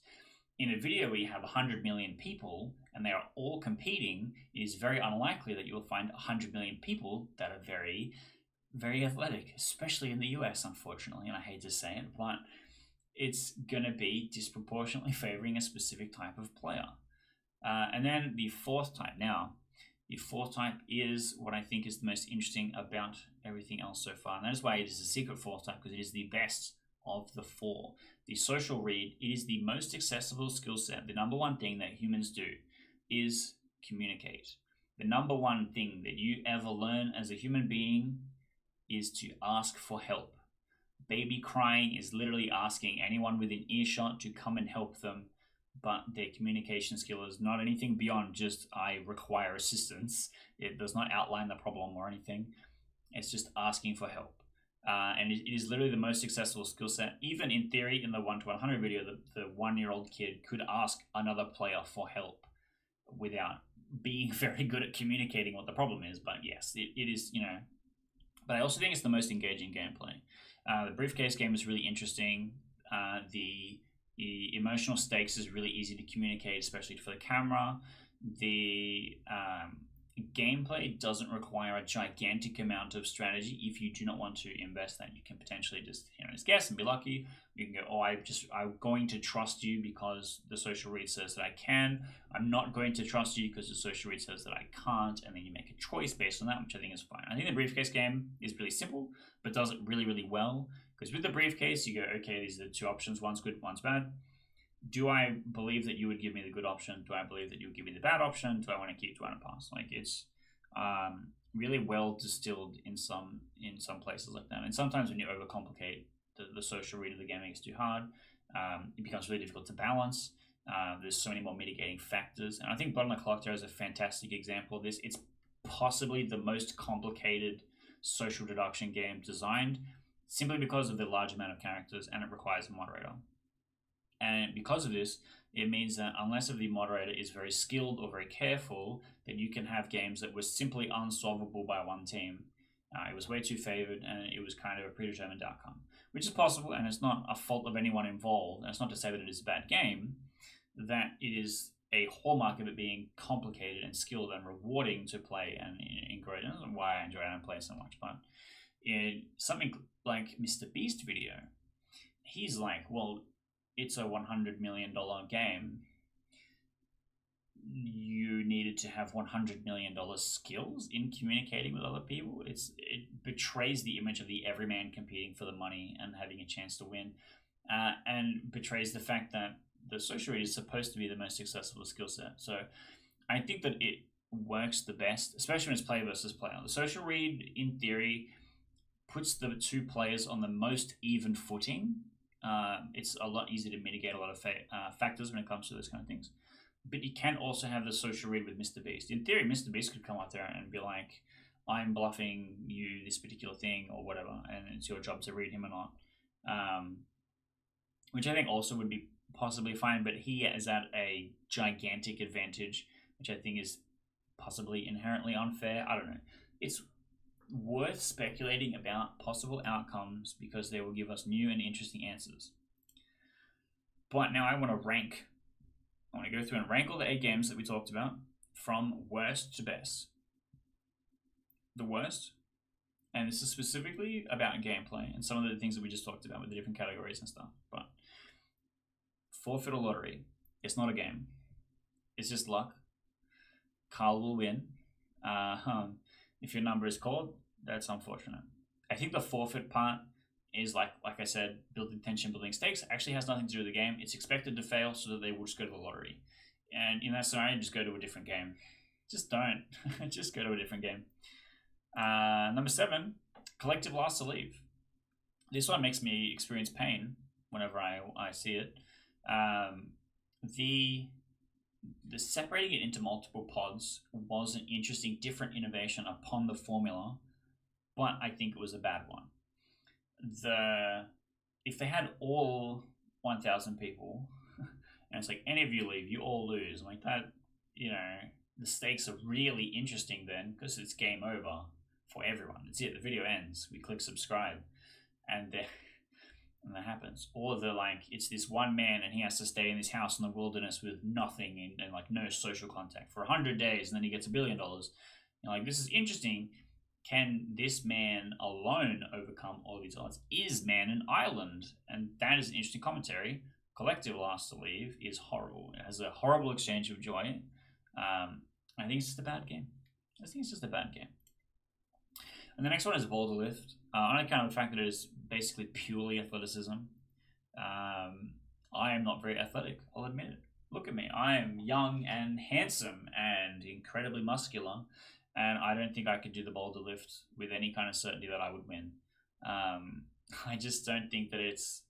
In a video where you have 100 million people and they are all competing, it is very unlikely that you will find 100 million people that are very, very athletic, especially in the US, unfortunately, and I hate to say it, but it's going to be disproportionately favoring a specific type of player. And then the fourth type. Now, the fourth type is what I think is the most interesting about everything else so far, and that is why it is a secret fourth type, because it is the best of the four. The social read, it is the most accessible skill set. The number one thing that humans do is communicate. The number one thing that you ever learn as a human being is to ask for help. Baby crying is literally asking anyone within earshot to come and help them, but their communication skill is not anything beyond just I require assistance. It does not outline the problem or anything. It's just asking for help. And it is literally the most accessible skill set. Even in theory, in the 1 to 100 video, the 1-year-old kid could ask another player for help without being very good at communicating what the problem is. But yes, it is, you know. But I also think it's the most engaging gameplay. The briefcase game is really interesting. The emotional stakes is really easy to communicate, especially for the camera. The gameplay doesn't require a gigantic amount of strategy. If you do not want to invest that, you can potentially just just guess and be lucky. You can go, oh, I'm going to trust you because the social read says that I can. I'm not going to trust you because the social read says that I can't, and then you make a choice based on that, which I think is fine. I think the briefcase game is really simple, but does it really, really well. Because with the briefcase, you go, okay, these are the two options. One's good, one's bad. Do I believe that you would give me the good option? Do I believe that you would give me the bad option? Do I want to keep? Do I want to pass? Like, it's really well distilled in some places like that. And sometimes when you overcomplicate the social read of the game, it makes it too hard. it becomes really difficult to balance. There's so many more mitigating factors, and I think Blood on the Clock Tower is a fantastic example of this. It's possibly the most complicated social deduction game designed, simply because of the large amount of characters, and it requires a moderator. And because of this, it means that unless the moderator is very skilled or very careful, then you can have games that were simply unsolvable by one team. It was way too favored, and it was kind of a predetermined outcome, which is possible, and it's not a fault of anyone involved. And it's not to say that it is a bad game, that it is a hallmark of it being complicated and skilled and rewarding to play and grow. And that's why I enjoy it and play so much. But in something like MrBeast video, he's like, well, it's a $100 million game. You needed to have $100 million skills in communicating with other people. It betrays the image of the everyman competing for the money and having a chance to win, and betrays the fact that the social read is supposed to be the most accessible skill set. So I think that it works the best, especially when it's player versus player. The social read, in theory, puts the two players on the most even footing. It's a lot easier to mitigate a lot of factors when it comes to those kind of things. But you can also have the social read with MrBeast. In theory, MrBeast could come up there and be like, I'm bluffing you this particular thing or whatever, and it's your job to read him or not. Which I think also would be possibly fine, but he is at a gigantic advantage, which I think is possibly inherently unfair. I don't know. It's worth speculating about possible outcomes because they will give us new and interesting answers. But now I want to rank. I want to go through and rank all the 8 games that we talked about from worst to best. The worst, and this is specifically about gameplay and some of the things that we just talked about with the different categories and stuff. But Forfeit or Lottery, it's not a game. It's just luck. Carl will win. If your number is called, that's unfortunate. I think the forfeit part is like I said, building tension, building stakes. Actually has nothing to do with the game. It's expected to fail so that they will just go to the lottery. And in that scenario, just go to a different game. Just don't. Just go to a different game. Number 7, Collective Last to Leave. This one makes me experience pain whenever I see it. The separating it into multiple pods was an interesting, different innovation upon the formula, but I think it was a bad one. If they had all 1,000 people, and it's like, any of you leave, you all lose. I'm like, that, the stakes are really interesting then, because it's game over for everyone. It's it. The video ends. We click subscribe, and that happens. Or it's this one man, and he has to stay in this house in the wilderness with nothing and like no social contact for 100 days, and then he gets $1 billion. Like, this is interesting. Can this man alone overcome all these odds? Is man an island? And that is an interesting commentary. Collective Last to Leave is horrible. It has a horrible exchange of joy. I think it's just a bad game. And the next one is Boulder Lift. On account of the fact that it is basically purely athleticism. I am not very athletic, I'll admit it. Look at me. I am young and handsome and incredibly muscular, and I don't think I could do the Boulder Lift with any kind of certainty that I would win. I just don't think that it's...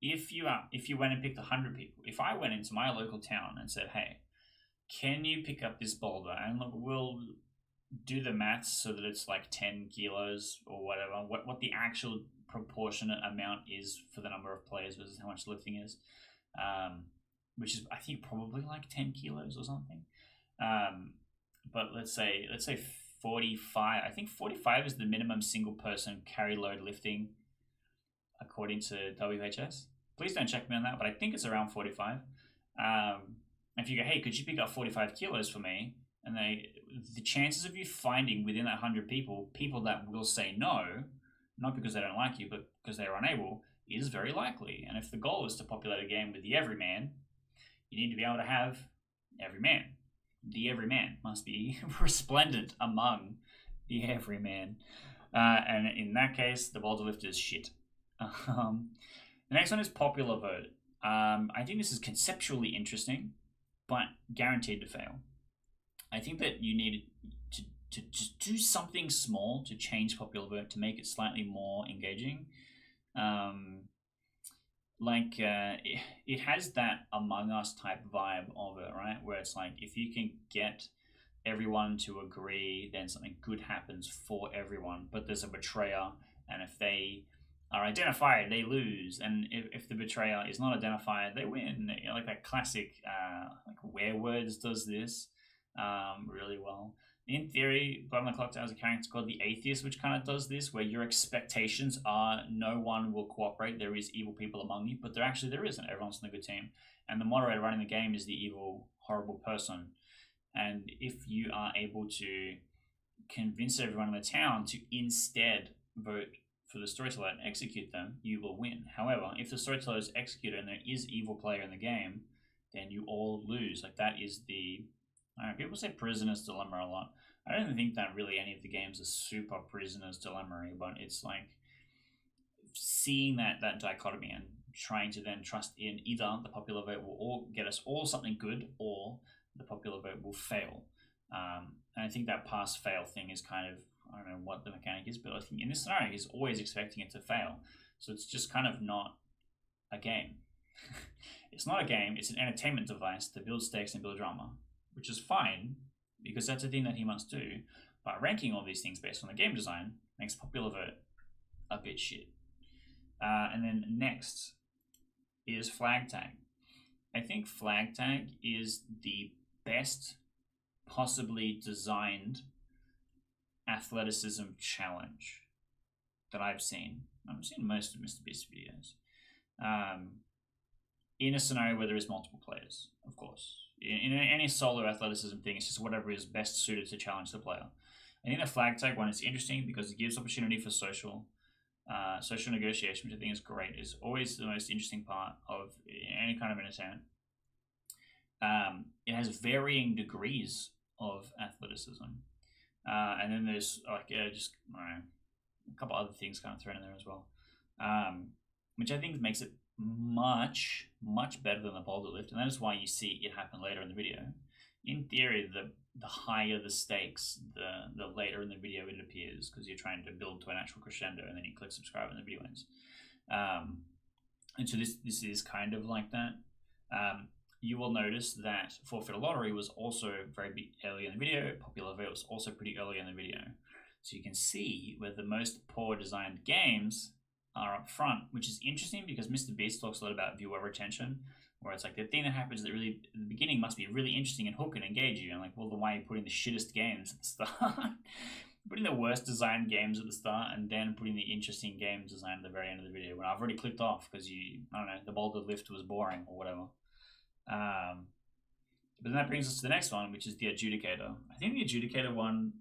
If you went and picked 100 people, if I went into my local town and said, hey, can you pick up this boulder? And look, we'll do the maths so that it's like 10 kilos or whatever, what the actual proportionate amount is for the number of players versus how much lifting is, which is, I think, probably like 10 kilos or something. But let's say 45. I think 45 is the minimum single person carry load lifting according to WHS. Please don't check me on that, but I think it's around 45. If you go, hey, could you pick up 45 kilos for me? And the chances of you finding within that 100 people that will say no, not because they don't like you, but because they're unable, is very likely. And if the goal is to populate a game with the everyman, you need to be able to have everyman. The everyman must be resplendent among the everyman. And in that case, the boulder lift is shit. The next one is Popular Vote. I think this is conceptually interesting, but guaranteed to fail. I think that you need to just do something small to change Popular Vote to make it slightly more engaging. like it has that Among Us type vibe of it, right? Where it's like if you can get everyone to agree, then something good happens for everyone. But there's a betrayer, and if they are identified, they lose, and if the betrayer is not identified, they win. You know, like that classic, like Werewords does this really well. In theory, Blood on the Clock has a character called the Atheist, which kind of does this, where your expectations are no one will cooperate. There is evil people among you, but there isn't. Everyone's on a good team, and the moderator running the game is the evil, horrible person. And if you are able to convince everyone in the town to instead vote for the storyteller and execute them, you will win. However, if the storyteller is executed and there is evil player in the game, then you all lose. Like that is the people say prisoner's dilemma a lot. I don't think that really any of the games are super prisoner's dilemma, but it's like seeing that dichotomy and trying to then trust in either the popular vote will all get us all something good, or the popular vote will fail. And I think that pass fail thing is kind of, I don't know what the mechanic is, but I think in this scenario he's always expecting it to fail. So it's just kind of not a game. It's not a game, it's an entertainment device to build stakes and build drama, which is fine because that's a thing that he must do. But ranking all these things based on the game design makes popular vote a bit shit. And then next is flag tag. I think flag tag is the best possibly designed athleticism challenge that I've seen. I've seen most of MrBeast videos. In a scenario where there is multiple players, of course. In any solo athleticism thing, it's just whatever is best suited to challenge the player. I think the flag tag one is interesting because it gives opportunity for social negotiation, which I think is great. It's always the most interesting part of any kind of entertainment. It has varying degrees of athleticism, and then there's like just a couple other things kind of thrown in there as well, which I think makes it much better than the boulder lift, and that is why you see it happen later in the video. In theory, the higher the stakes, the later in the video it appears, because you're trying to build to an actual crescendo, and then you click subscribe and the video ends. And so this is kind of like that. You will notice that Forfeit a Lottery was also very big early in the video. Popular Vote was also pretty early in the video. So you can see where the most poor designed games are up front, which is interesting because MrBeast talks a lot about viewer retention, where it's like the thing that happens that really at the beginning must be really interesting and hook and engage you. And like, well, then why are you putting the shittest games at the start? Putting the worst designed games at the start and then putting the interesting games designed at the very end of the video when I've already clicked off because I don't know, the boulder lift was boring or whatever. But then that brings us to the next one, which is the adjudicator. I think the adjudicator one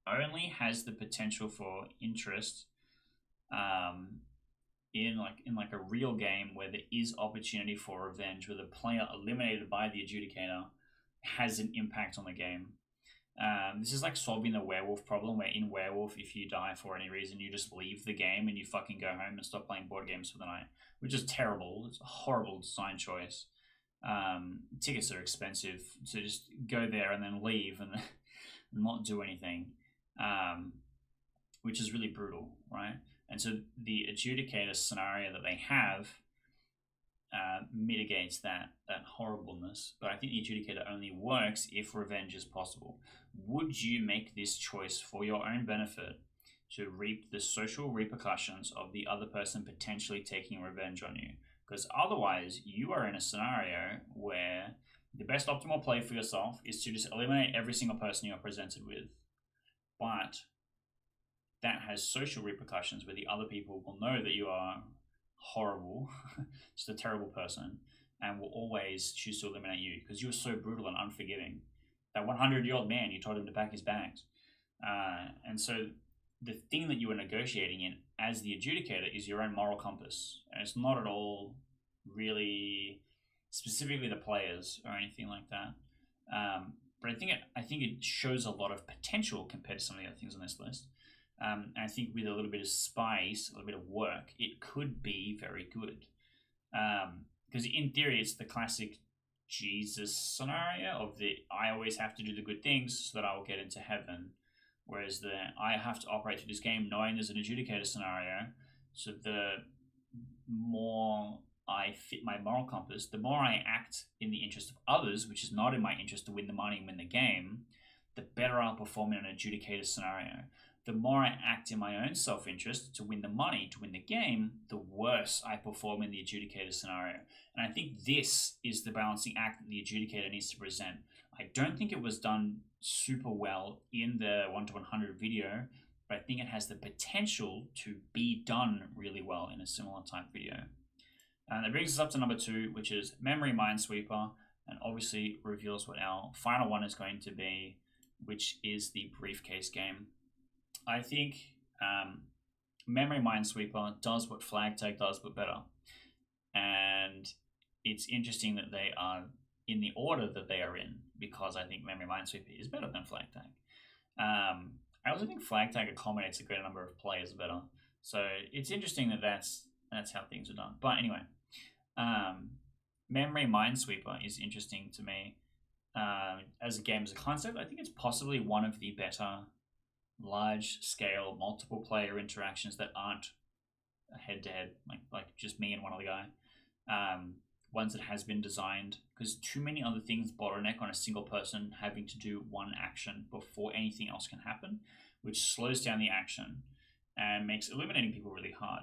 only has the potential for interest in a real game where there is opportunity for revenge, where the player eliminated by the adjudicator has an impact on the game. This is like solving the werewolf problem, where in Werewolf, if you die for any reason, you just leave the game and you fucking go home and stop playing board games for the night, which is terrible. It's a horrible design choice. Tickets are expensive, so just go there and then leave and not do anything, which is really brutal, right? And so the adjudicator scenario that they have mitigates that horribleness. But I think the adjudicator only works if revenge is possible. Would you make this choice for your own benefit to reap the social repercussions of the other person potentially taking revenge on you? Because otherwise, you are in a scenario where the best optimal play for yourself is to just eliminate every single person you're presented with. But that has social repercussions where the other people will know that you are horrible, just a terrible person, and will always choose to eliminate you because you were so brutal and unforgiving. That 100-year-old man, you told him to pack his bags. And so the thing that you are negotiating in as the adjudicator is your own moral compass. And it's not at all really specifically the players or anything like that. But I think it shows a lot of potential compared to some of the other things on this list. And I think with a little bit of spice, a little bit of work, it could be very good. Because in theory, it's the classic Jesus scenario of I always have to do the good things so that I will get into heaven. Whereas I have to operate through this game knowing there's an adjudicator scenario. So the more I fit my moral compass, the more I act in the interest of others, which is not in my interest to win the money and win the game, the better I'll perform in an adjudicator scenario. The more I act in my own self interest to win the money, to win the game, the worse I perform in the adjudicator scenario. And I think this is the balancing act that the adjudicator needs to present. I don't think it was done super well in the 1 to 100 video, but I think it has the potential to be done really well in a similar type video. And that brings us up to number 2, which is Memory Minesweeper, and obviously reveals what our final one is going to be, which is the briefcase game. I think Memory Minesweeper does what Flag Tag does, but better. And it's interesting that they are in the order that they are in, because I think Memory Minesweeper is better than Flag Tag. I also think Flag Tag accommodates a greater number of players better. So it's interesting that that's how things are done. But anyway, Memory Minesweeper is interesting to me as a game, as a concept. I think it's possibly one of the better large-scale multiple player interactions that aren't head-to-head, like just me and one other guy. Ones that has been designed, because too many other things bottleneck on a single person having to do one action before anything else can happen, which slows down the action and makes eliminating people really hard.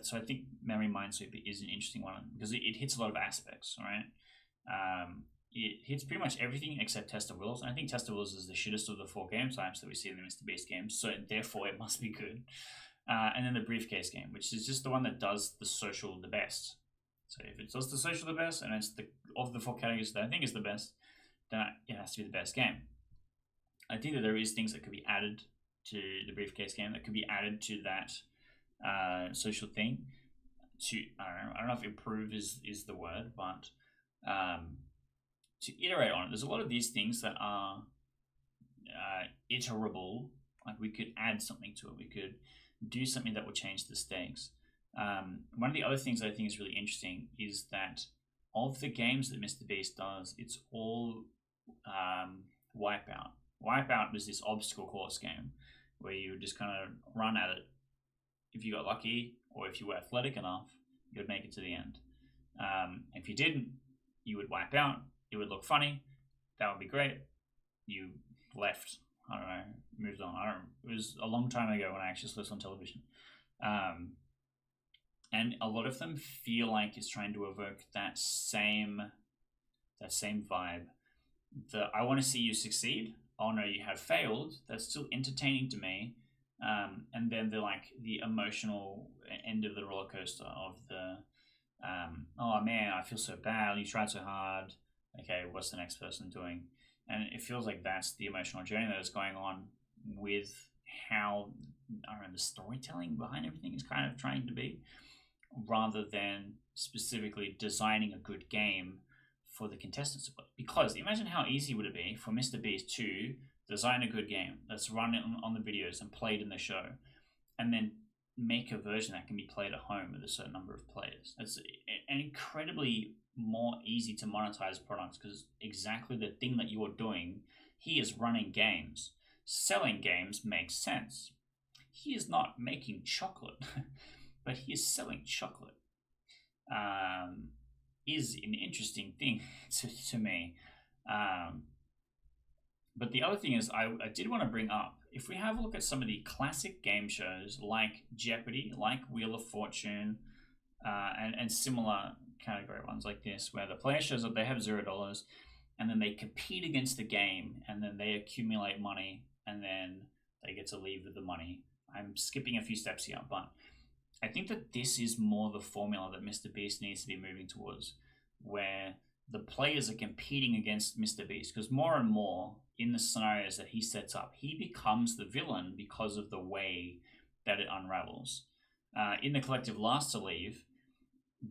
So I think Memory Minesweeper is an interesting one because it hits a lot of aspects, right? It hits pretty much everything except Test of Wills. And I think Test of Wills is the shittest of the 4 game types that we see in the MrBeast games, so therefore it must be good. And then the briefcase game, which is just the one that does the social the best. So if it does the social the best, and it's of the 4 categories that I think is the best, then it has to be the best game. I think that there is things that could be added to the briefcase game, that could be added to that social thing. I don't know if improve is the word, but to iterate on it. There's a lot of these things that are iterable. Like we could add something to it. We could do something that would change the stakes. One of the other things I think is really interesting is that of the games that MrBeast does, it's all Wipeout. Wipeout was this obstacle course game where you would just kind of run at it. If you got lucky or if you were athletic enough, you would make it to the end. If you didn't, you would wipe out. It would look funny. That would be great. You left. I don't know. Moved on. It was a long time ago when I actually saw this on television. And a lot of them feel like it's trying to evoke that same vibe. I want to see you succeed. Oh no, you have failed. That's still entertaining to me. And then the emotional end of the roller coaster of the oh man, I feel so bad. You tried so hard. Okay, what's the next person doing? And it feels like that's the emotional journey that is going on with how the storytelling behind everything is kind of trying to be, rather than specifically designing a good game for the contestants to play. Because imagine how easy would it be for MrBeast to design a good game that's run on the videos and played in the show, and then make a version that can be played at home with a certain number of players. It's an incredibly more easy to monetize product, because exactly the thing that you're doing, he is running games. Selling games makes sense. He is not making chocolate, but he is selling chocolate. Is an interesting thing to me. But the other thing is, I did want to bring up, if we have a look at some of the classic game shows like Jeopardy, like Wheel of Fortune, and similar category ones like this, where the player shows up, they have $0, and then they compete against the game, and then they accumulate money, and then they get to leave with the money. I'm skipping a few steps here, but I think that this is more the formula that MrBeast needs to be moving towards, where the players are competing against MrBeast, because more and more in the scenarios that he sets up, he becomes the villain because of the way that it unravels. In the collective last to leave,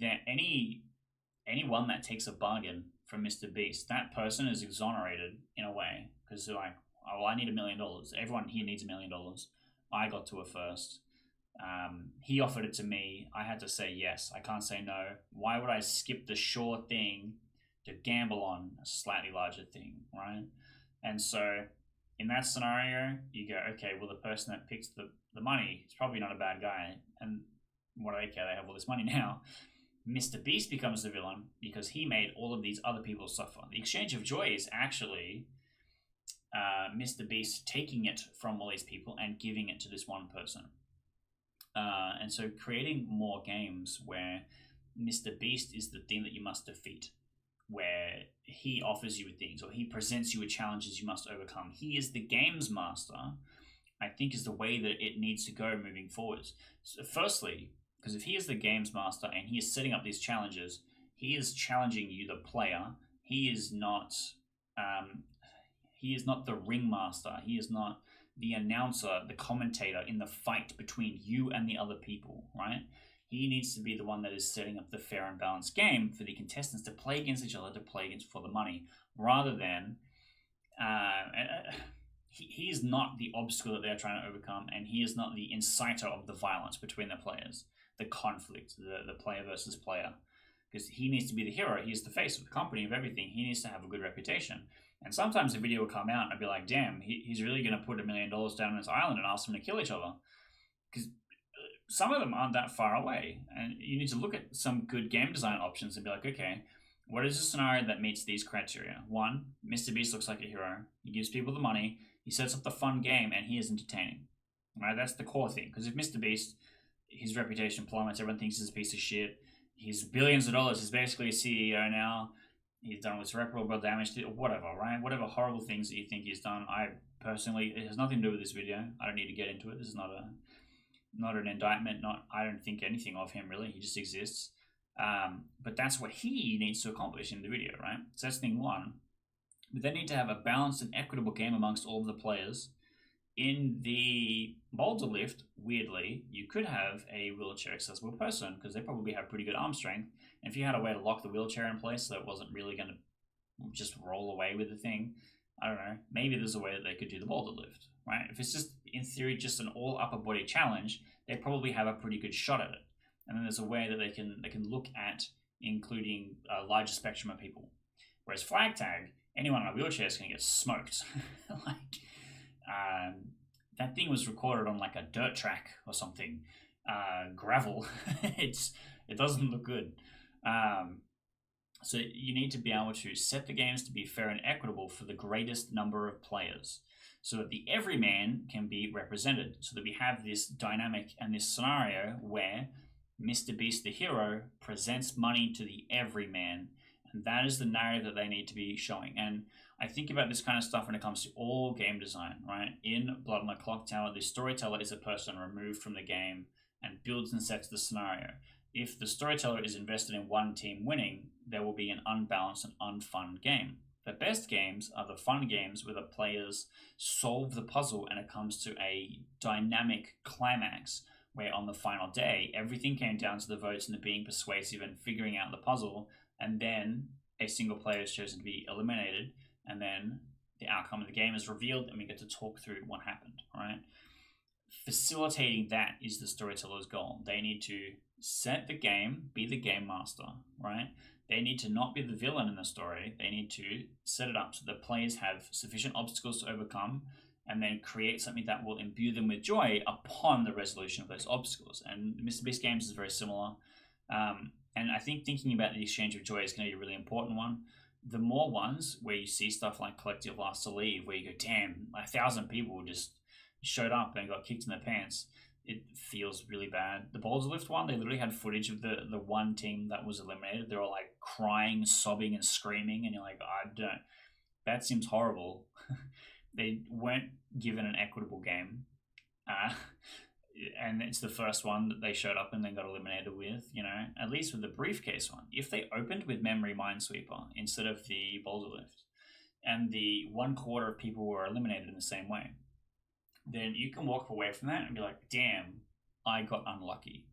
that anyone that takes a bargain from MrBeast, that person is exonerated in a way, because they're like, oh, I need $1 million. Everyone here needs $1 million. I got to it first. He offered it to me. I had to say yes. I can't say no. Why would I skip the sure thing to gamble on a slightly larger thing, right? And so in that scenario, you go, okay, well, the person that picks the money is probably not a bad guy. And what do they care? They have all this money now. MrBeast becomes the villain because he made all of these other people suffer. The exchange of joy is actually MrBeast taking it from all these people and giving it to this one person. And so creating more games where MrBeast is the thing that you must defeat, where he offers you things or he presents you with challenges you must overcome. He is the games master, I think, is the way that it needs to go moving forwards. So firstly, because if he is the games master and he is setting up these challenges, he is challenging you, the player. He is not the ringmaster. He is not the announcer, the commentator in the fight between you and the other people, right? He needs to be the one that is setting up the fair and balanced game for the contestants to play against each other, to play against for the money, rather than he is not the obstacle that they're trying to overcome, and he is not the inciter of the violence between the players, the conflict, the player versus player, because he needs to be the hero. He's the face of the company, of everything. He needs to have a good reputation. And sometimes a video will come out and I'd be like, damn, he's really going to put $1 million down on his island and ask them to kill each other. Because some of them aren't that far away. And you need to look at some good game design options and be like, okay, what is a scenario that meets these criteria? 1, MrBeast looks like a hero. He gives people the money. He sets up the fun game and he is entertaining. Right? That's the core thing. Because if MrBeast, his reputation plummets, everyone thinks he's a piece of shit. He's billions of dollars. He's basically a CEO now. He's done with irreparable damage to whatever, right? Whatever horrible things that you think he's done. I personally, it has nothing to do with this video. I don't need to get into it. This is not an indictment. I don't think anything of him really. He just exists. But that's what he needs to accomplish in the video, right? So that's thing 1. But they need to have a balanced and equitable game amongst all of the players. In the boulder lift, weirdly, you could have a wheelchair accessible person because they probably have pretty good arm strength. And if you had a way to lock the wheelchair in place so that it wasn't really going to just roll away with the thing, I don't know, maybe there's a way that they could do the boulder lift, right? If it's just, in theory, just an all upper body challenge, they probably have a pretty good shot at it. And then there's a way that they can look at including a larger spectrum of people. Whereas flag tag, anyone in a wheelchair is going to get smoked. That thing was recorded on like a dirt track or something, gravel. It doesn't look good. So you need to be able to set the games to be fair and equitable for the greatest number of players, so that the everyman can be represented, so that we have this dynamic and this scenario where MrBeast, the hero, presents money to the everyman, and that is the narrative that they need to be showing. And I think about this kind of stuff when it comes to all game design, right? In Blood on the Clock Tower, the storyteller is a person removed from the game and builds and sets the scenario. If the storyteller is invested in one team winning, there will be an unbalanced and unfun game. The best games are the fun games where the players solve the puzzle and it comes to a dynamic climax where on the final day, everything came down to the votes and the being persuasive and figuring out the puzzle, and then a single player is chosen to be eliminated, and then the outcome of the game is revealed and we get to talk through what happened, right? Facilitating that is the storyteller's goal. They need to set the game, be the game master, right? They need to not be the villain in the story. They need to set it up so the players have sufficient obstacles to overcome and then create something that will imbue them with joy upon the resolution of those obstacles. And MrBeast Games is very similar. And I think thinking about the exchange of joy is going to be a really important one. The more ones where you see stuff like Collective Last to Leave, where you go, damn, 1,000 people just showed up and got kicked in the pants, it feels really bad. The Boulder Lift one, they literally had footage of the one team that was eliminated. They were like crying, sobbing, and screaming, and you're like, that seems horrible. They weren't given an equitable game. And it's the first one that they showed up and then got eliminated with, at least with the briefcase one. If they opened with Memory Minesweeper instead of the Boulder Lift, and the 1/4 of people were eliminated in the same way, then you can walk away from that and be like, damn, I got unlucky.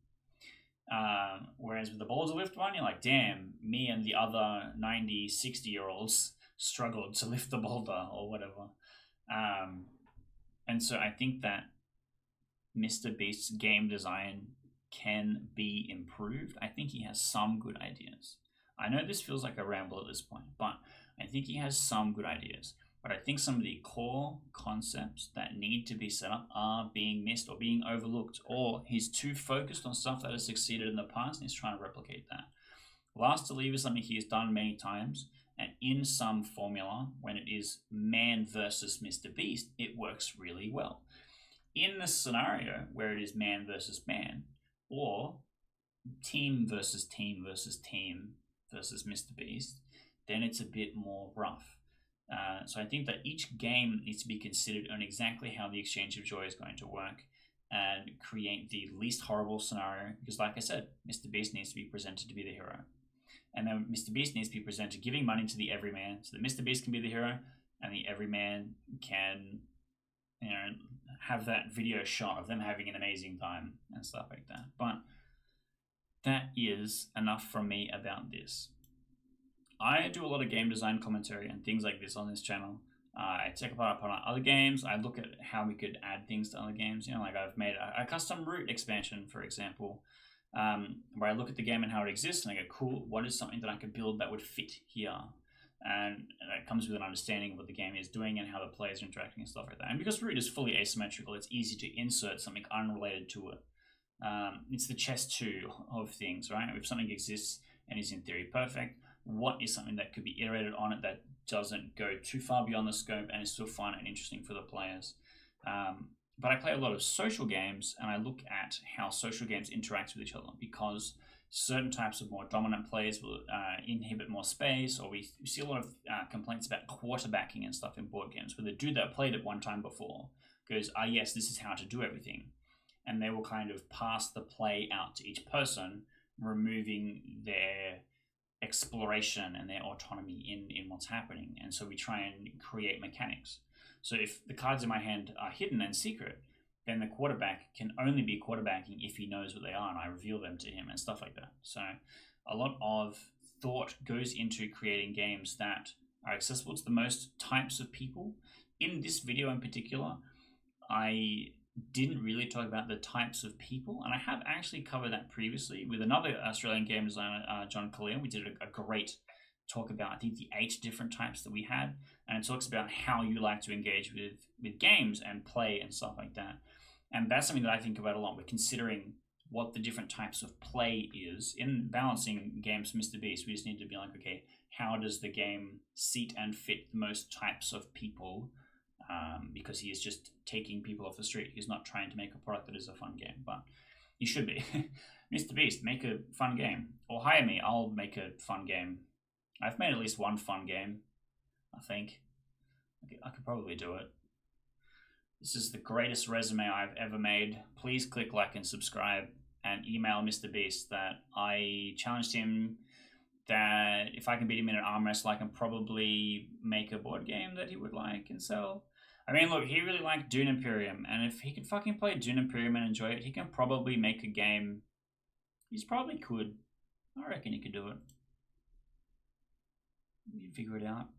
Whereas with the Boulder Lift one, you're like, damn, me and the other 90, 60-year-olds struggled to lift the boulder or whatever. And so I think that MrBeast's game design can be improved. I think he has some good ideas. I know this feels like a ramble at this point, but I think he has some good ideas. but I think some of the core concepts that need to be set up are being missed or being overlooked, or he's too focused on stuff that has succeeded in the past and he's trying to replicate that. Last to leave is something he has done many times, and in some formula, when it is man versus MrBeast, it works really well. In this scenario where it is man versus man, or team versus team versus team versus MrBeast, then it's a bit more rough. So I think that each game needs to be considered on exactly how the exchange of joy is going to work and create the least horrible scenario. Because like I said, MrBeast needs to be presented to be the hero. And then MrBeast needs to be presented giving money to the everyman so that MrBeast can be the hero and the everyman can, you know, have that video shot of them having an amazing time and stuff like that. But that is enough from me about this. I do a lot of game design commentary and things like this on this channel. I check up on other games. I look at how we could add things to other games. You know, like I've made a custom route expansion, for example, where I look at the game and how it exists and I go, cool, what is something that I could build that would fit here? And that comes with an understanding of what the game is doing and how the players are interacting and stuff like that. And because route is fully asymmetrical, it's easy to insert something unrelated to it. It's the chess 2 of things, right? If something exists and is in theory perfect, what is something that could be iterated on it that doesn't go too far beyond the scope and is still fun and interesting for the players? But I play a lot of social games and I look at how social games interact with each other, because certain types of more dominant players will inhibit more space, or we see a lot of complaints about quarterbacking and stuff in board games, where the dude that played it one time before goes, yes, this is how to do everything. And they will kind of pass the play out to each person, removing their exploration and their autonomy in what's happening. And so we try and create mechanics. So if the cards in my hand are hidden and secret, then the quarterback can only be quarterbacking if he knows what they are and I reveal them to him and stuff like that. So a lot of thought goes into creating games that are accessible to the most types of people. In this video in particular, I didn't really talk about the types of people, and I have actually covered that previously with another Australian game designer, John Kalia. We did a great talk about, I think, the 8 different types that we had, and it talks about how you like to engage with games and play and stuff like that. And that's something that I think about a lot. We're considering what the different types of play is in balancing games. MrBeast, we just need to be like, okay, how does the game seat and fit the most types of people? Because he is just taking people off the street. He's not trying to make a product that is a fun game, but he should be. MrBeast, make a fun game. Or hire me, I'll make a fun game. I've made at least one fun game, I think. I could probably do it. This is the greatest resume I've ever made. Please click like and subscribe and email MrBeast that I challenged him that if I can beat him in an arm wrestle, I can probably make a board game that he would like and sell. I mean, look, he really liked Dune Imperium, and if he could fucking play Dune Imperium and enjoy it, he can probably make a game. He's probably could. I reckon he could do it. You figure it out.